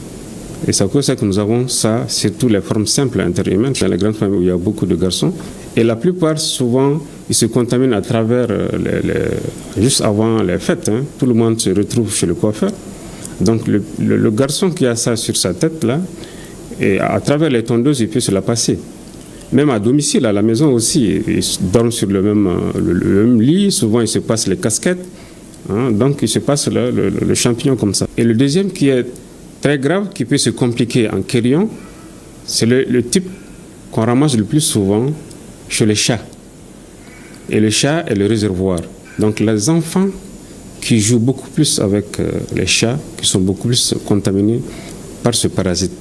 Et c'est à cause de ça que nous avons ça, surtout les formes simples interhumaines, dans les grandes familles où il y a beaucoup de garçons. Et la plupart, souvent, ils se contaminent à travers, juste avant les fêtes. Tout le monde se retrouve chez le coiffeur. Donc le garçon qui a ça sur sa tête, là, et à travers les tondeuses, il peut se la passer. Même à domicile, à la maison aussi, ils dorment sur le même lit. Souvent, ils se passent les casquettes. Donc, il se passe le champignon comme ça. Et le deuxième qui est très grave, qui peut se compliquer en quérillon, c'est le type qu'on ramasse le plus souvent chez les chats. Et le chat est le réservoir. Donc les enfants qui jouent beaucoup plus avec les chats, qui sont beaucoup plus contaminés par ce parasite.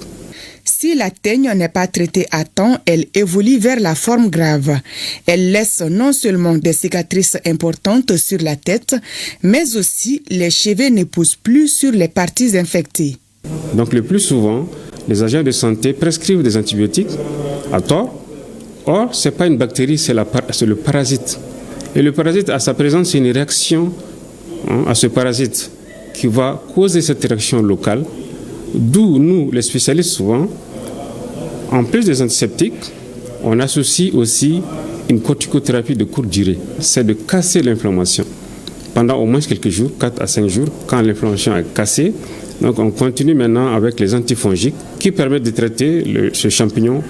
Si la teigne n'est pas traitée à temps, elle évolue vers la forme grave. Elle laisse non seulement des cicatrices importantes sur la tête, mais aussi les cheveux ne poussent plus sur les parties infectées. Donc le plus souvent, les agents de santé prescrivent des antibiotiques à tort. Or, ce n'est pas une bactérie, c'est le parasite. Et le parasite, à sa présence, c'est une réaction à ce parasite qui va causer cette réaction locale. D'où nous, les spécialistes, souvent, En plus des antiseptiques, on associe aussi une corticothérapie de courte durée. C'est de casser l'inflammation pendant au moins quelques jours, 4 à 5 jours, quand l'inflammation est cassée. Donc on continue maintenant avec les antifongiques qui permettent de traiter ce champignon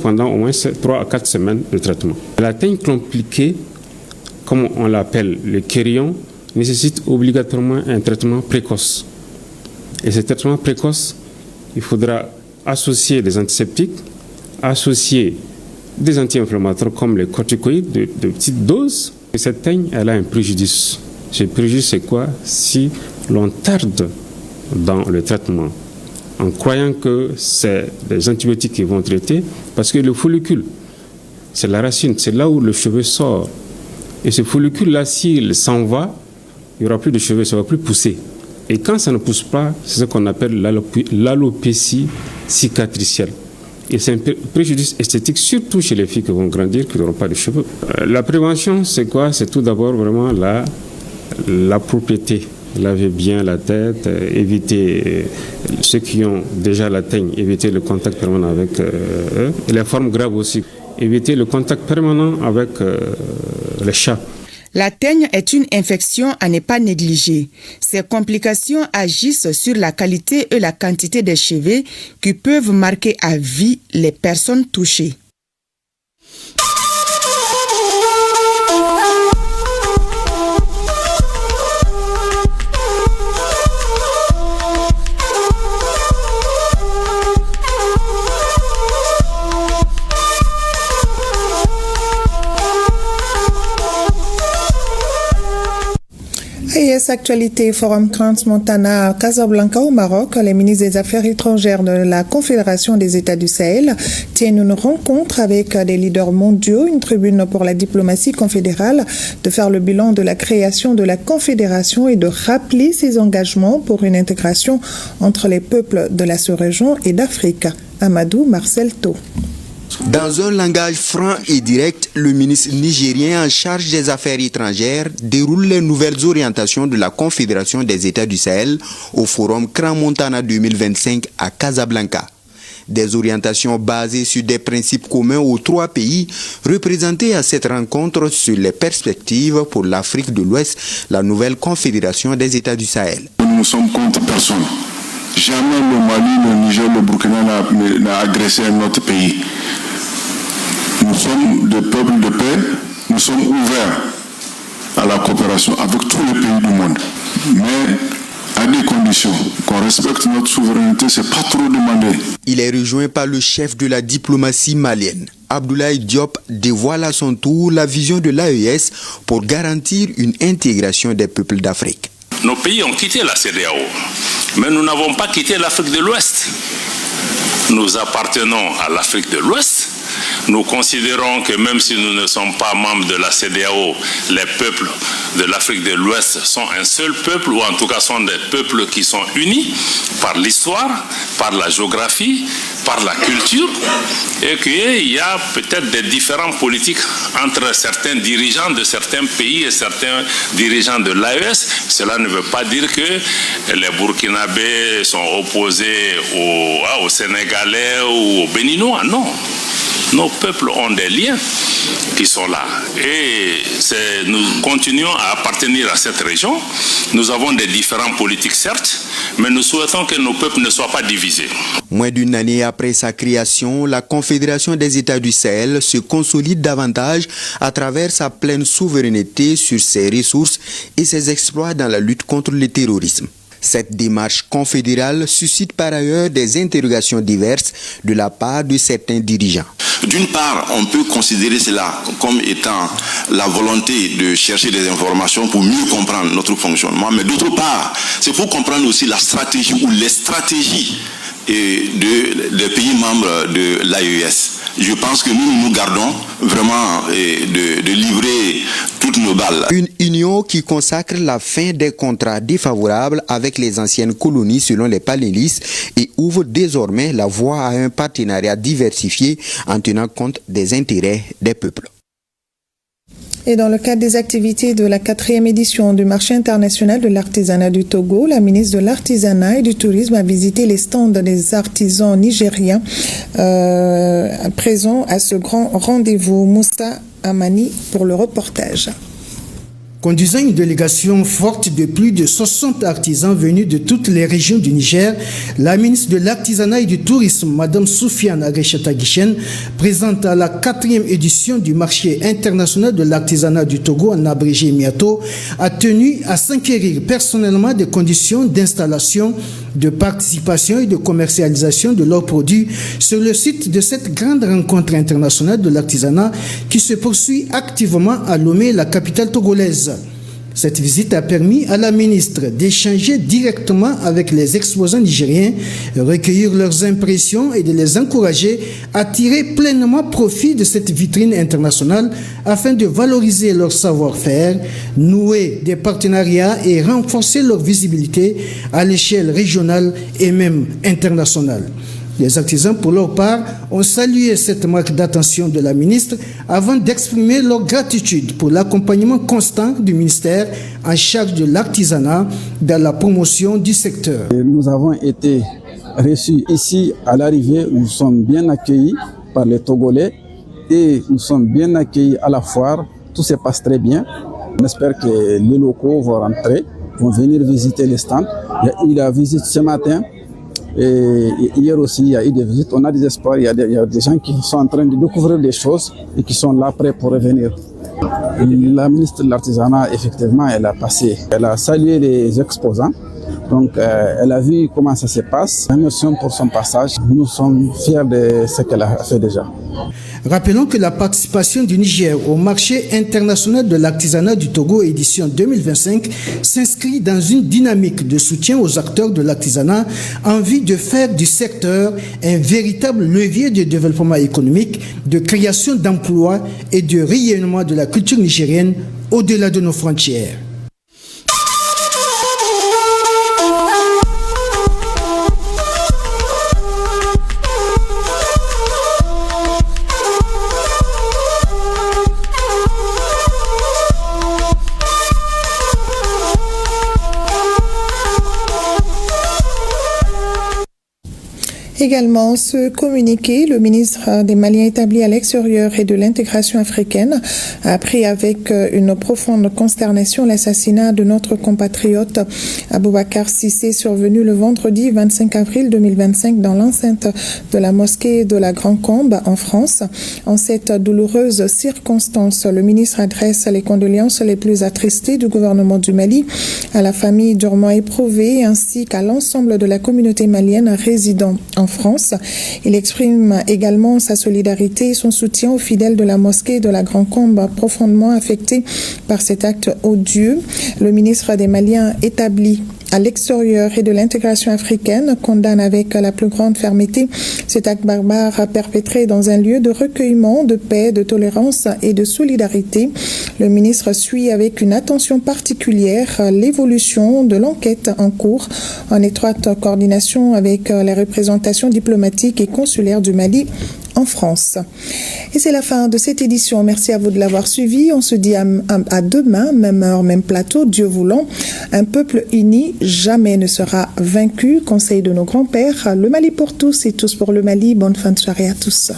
pendant au moins 3 à 4 semaines de traitement. La teigne compliquée, comme on l'appelle le kérion, nécessite obligatoirement un traitement précoce. Et ce traitement précoce, il faudra associer des antiseptiques, associer des anti-inflammatoires comme les corticoïdes de petites doses. Et cette teigne, elle a un préjudice. Ce préjudice, c'est quoi? Si l'on tarde dans le traitement, en croyant que c'est des antibiotiques qui vont traiter, parce que le follicule, c'est la racine, c'est là où le cheveu sort. Et ce follicule-là, s'il s'en va, il n'y aura plus de cheveux, ça ne va plus pousser. Et quand ça ne pousse pas, c'est ce qu'on appelle l'alopécie cicatricielle. Et c'est un préjudice esthétique, surtout chez les filles qui vont grandir, qui n'auront pas de cheveux. La prévention, c'est quoi? C'est tout d'abord vraiment la propriété. Laver bien la tête, éviter ceux qui ont déjà la teigne, éviter le contact permanent avec eux. Et les formes graves aussi, éviter le contact permanent avec les chats. La teigne est une infection à ne pas négliger. Ces complications agissent sur la qualité et la quantité des cheveux qui peuvent marquer à vie les personnes touchées. AIS Actualité, Forum Crans-Montana, Casablanca au Maroc, les ministres des Affaires étrangères de la Confédération des États du Sahel tiennent une rencontre avec des leaders mondiaux, une tribune pour la diplomatie confédérale, de faire le bilan de la création de la Confédération et de rappeler ses engagements pour une intégration entre les peuples de la sous-région et d'Afrique. Amadou Marcel Tau. Dans un langage franc et direct, le ministre nigérien en charge des affaires étrangères déroule les nouvelles orientations de la Confédération des États du Sahel au Forum Crans-Montana 2025 à Casablanca. Des orientations basées sur des principes communs aux 3 pays représentés à cette rencontre sur les perspectives pour l'Afrique de l'Ouest, la nouvelle Confédération des États du Sahel. Nous sommes contre personne. Jamais le Mali, le Niger, le Burkina n'a agressé un autre pays. Nous sommes des peuples de paix, nous sommes ouverts à la coopération avec tous les pays du monde. Mais à des conditions, qu'on respecte notre souveraineté, c'est pas trop demandé. Il est rejoint par le chef de la diplomatie malienne. Abdoulaye Diop dévoile à son tour la vision de l'AES pour garantir une intégration des peuples d'Afrique. Nos pays ont quitté la CEDEAO, mais nous n'avons pas quitté l'Afrique de l'Ouest. Nous appartenons à l'Afrique de l'Ouest. Nous considérons que même si nous ne sommes pas membres de la CEDEAO, les peuples de l'Afrique de l'Ouest sont un seul peuple, ou en tout cas sont des peuples qui sont unis par l'histoire, par la géographie, par la culture, et qu'il y a peut-être des différends politiques entre certains dirigeants de certains pays et certains dirigeants de l'AES. Cela ne veut pas dire que les Burkinabés sont opposés aux Sénégalais ou aux Béninois, non. Nos peuples ont des liens qui sont là. Et nous continuons à appartenir à cette région. Nous avons des différends politiques, certes, mais nous souhaitons que nos peuples ne soient pas divisés. Moins d'une année après sa création, la Confédération des États du Sahel se consolide davantage à travers sa pleine souveraineté sur ses ressources et ses exploits dans la lutte contre le terrorisme. Cette démarche confédérale suscite par ailleurs des interrogations diverses de la part de certains dirigeants. D'une part, on peut considérer cela comme étant la volonté de chercher des informations pour mieux comprendre notre fonctionnement, mais d'autre part, c'est pour comprendre aussi la stratégie ou les stratégies des pays membres de l'AES. Je pense que nous gardons vraiment de livrer toutes nos balles. Une union qui consacre la fin des contrats défavorables avec les anciennes colonies selon les panélistes et ouvre désormais la voie à un partenariat diversifié en tenant compte des intérêts des peuples. Et dans le cadre des activités de la 4e édition du marché international de l'artisanat du Togo, la ministre de l'Artisanat et du Tourisme a visité les stands des artisans nigériens présents à ce grand rendez-vous. Moussa Amani pour le reportage. Conduisant une délégation forte de plus de 60 artisans venus de toutes les régions du Niger, la ministre de l'Artisanat et du Tourisme, Mme Soufiane Agrechata-Guichen, présente à la 4e édition du marché international de l'artisanat du Togo, en abrégé MIATO, a tenu à s'enquérir personnellement des conditions d'installation, de participation et de commercialisation de leurs produits sur le site de cette grande rencontre internationale de l'artisanat qui se poursuit activement à Lomé, la capitale togolaise. Cette visite a permis à la ministre d'échanger directement avec les exposants nigériens, recueillir leurs impressions et de les encourager à tirer pleinement profit de cette vitrine internationale afin de valoriser leur savoir-faire, nouer des partenariats et renforcer leur visibilité à l'échelle régionale et même internationale. Les artisans, pour leur part, ont salué cette marque d'attention de la ministre avant d'exprimer leur gratitude pour l'accompagnement constant du ministère en charge de l'artisanat dans la promotion du secteur. Nous avons été reçus ici à l'arrivée, nous sommes bien accueillis par les Togolais et nous sommes bien accueillis à la foire. Tout se passe très bien. On espère que les locaux vont rentrer, vont venir visiter les stands. Il y a eu la visite ce matin. Et hier aussi, il y a eu des visites. On a des espoirs. Il y a des gens qui sont en train de découvrir des choses et qui sont là prêts pour revenir. La ministre de l'Artisanat, effectivement, elle a salué les exposants. Donc, elle a vu comment ça se passe. Merci pour son passage. Nous sommes fiers de ce qu'elle a fait déjà. Rappelons que la participation du Niger au marché international de l'artisanat du Togo édition 2025 s'inscrit dans une dynamique de soutien aux acteurs de l'artisanat en vue de faire du secteur un véritable levier de développement économique, de création d'emplois et de rayonnement de la culture nigérienne au-delà de nos frontières. Également, ce communiqué, le ministre des Maliens établi à l'extérieur et de l'intégration africaine a appris avec une profonde consternation l'assassinat de notre compatriote Aboubacar Sissé survenu le vendredi 25 avril 2025 dans l'enceinte de la mosquée de la Grande Combe en France. En cette douloureuse circonstance, le ministre adresse les condoléances les plus attristées du gouvernement du Mali à la famille durement éprouvée ainsi qu'à l'ensemble de la communauté malienne résidant en France. Il exprime également sa solidarité et son soutien aux fidèles de la mosquée de la Grande Combe profondément affectés par cet acte odieux. Le ministre des Maliens établi à l'extérieur et de l'intégration africaine condamne avec la plus grande fermeté cet acte barbare perpétré dans un lieu de recueillement, de paix, de tolérance et de solidarité. Le ministre suit avec une attention particulière l'évolution de l'enquête en cours en étroite coordination avec les représentations diplomatiques et consulaires du Mali en France. Et c'est la fin de cette édition. Merci à vous de l'avoir suivi. On se dit à demain, même heure, même plateau, Dieu voulant. Un peuple uni jamais ne sera vaincu. Conseil de nos grands-pères. Le Mali pour tous et tous pour le Mali. Bonne fin de soirée à tous.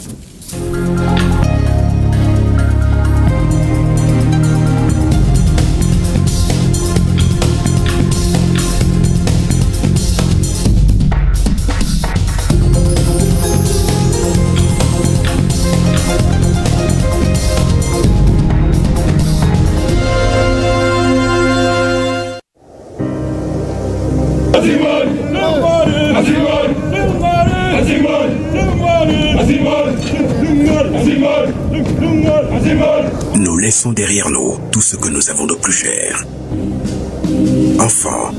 Nous laissons derrière nous tout ce que nous avons de plus cher. Enfants,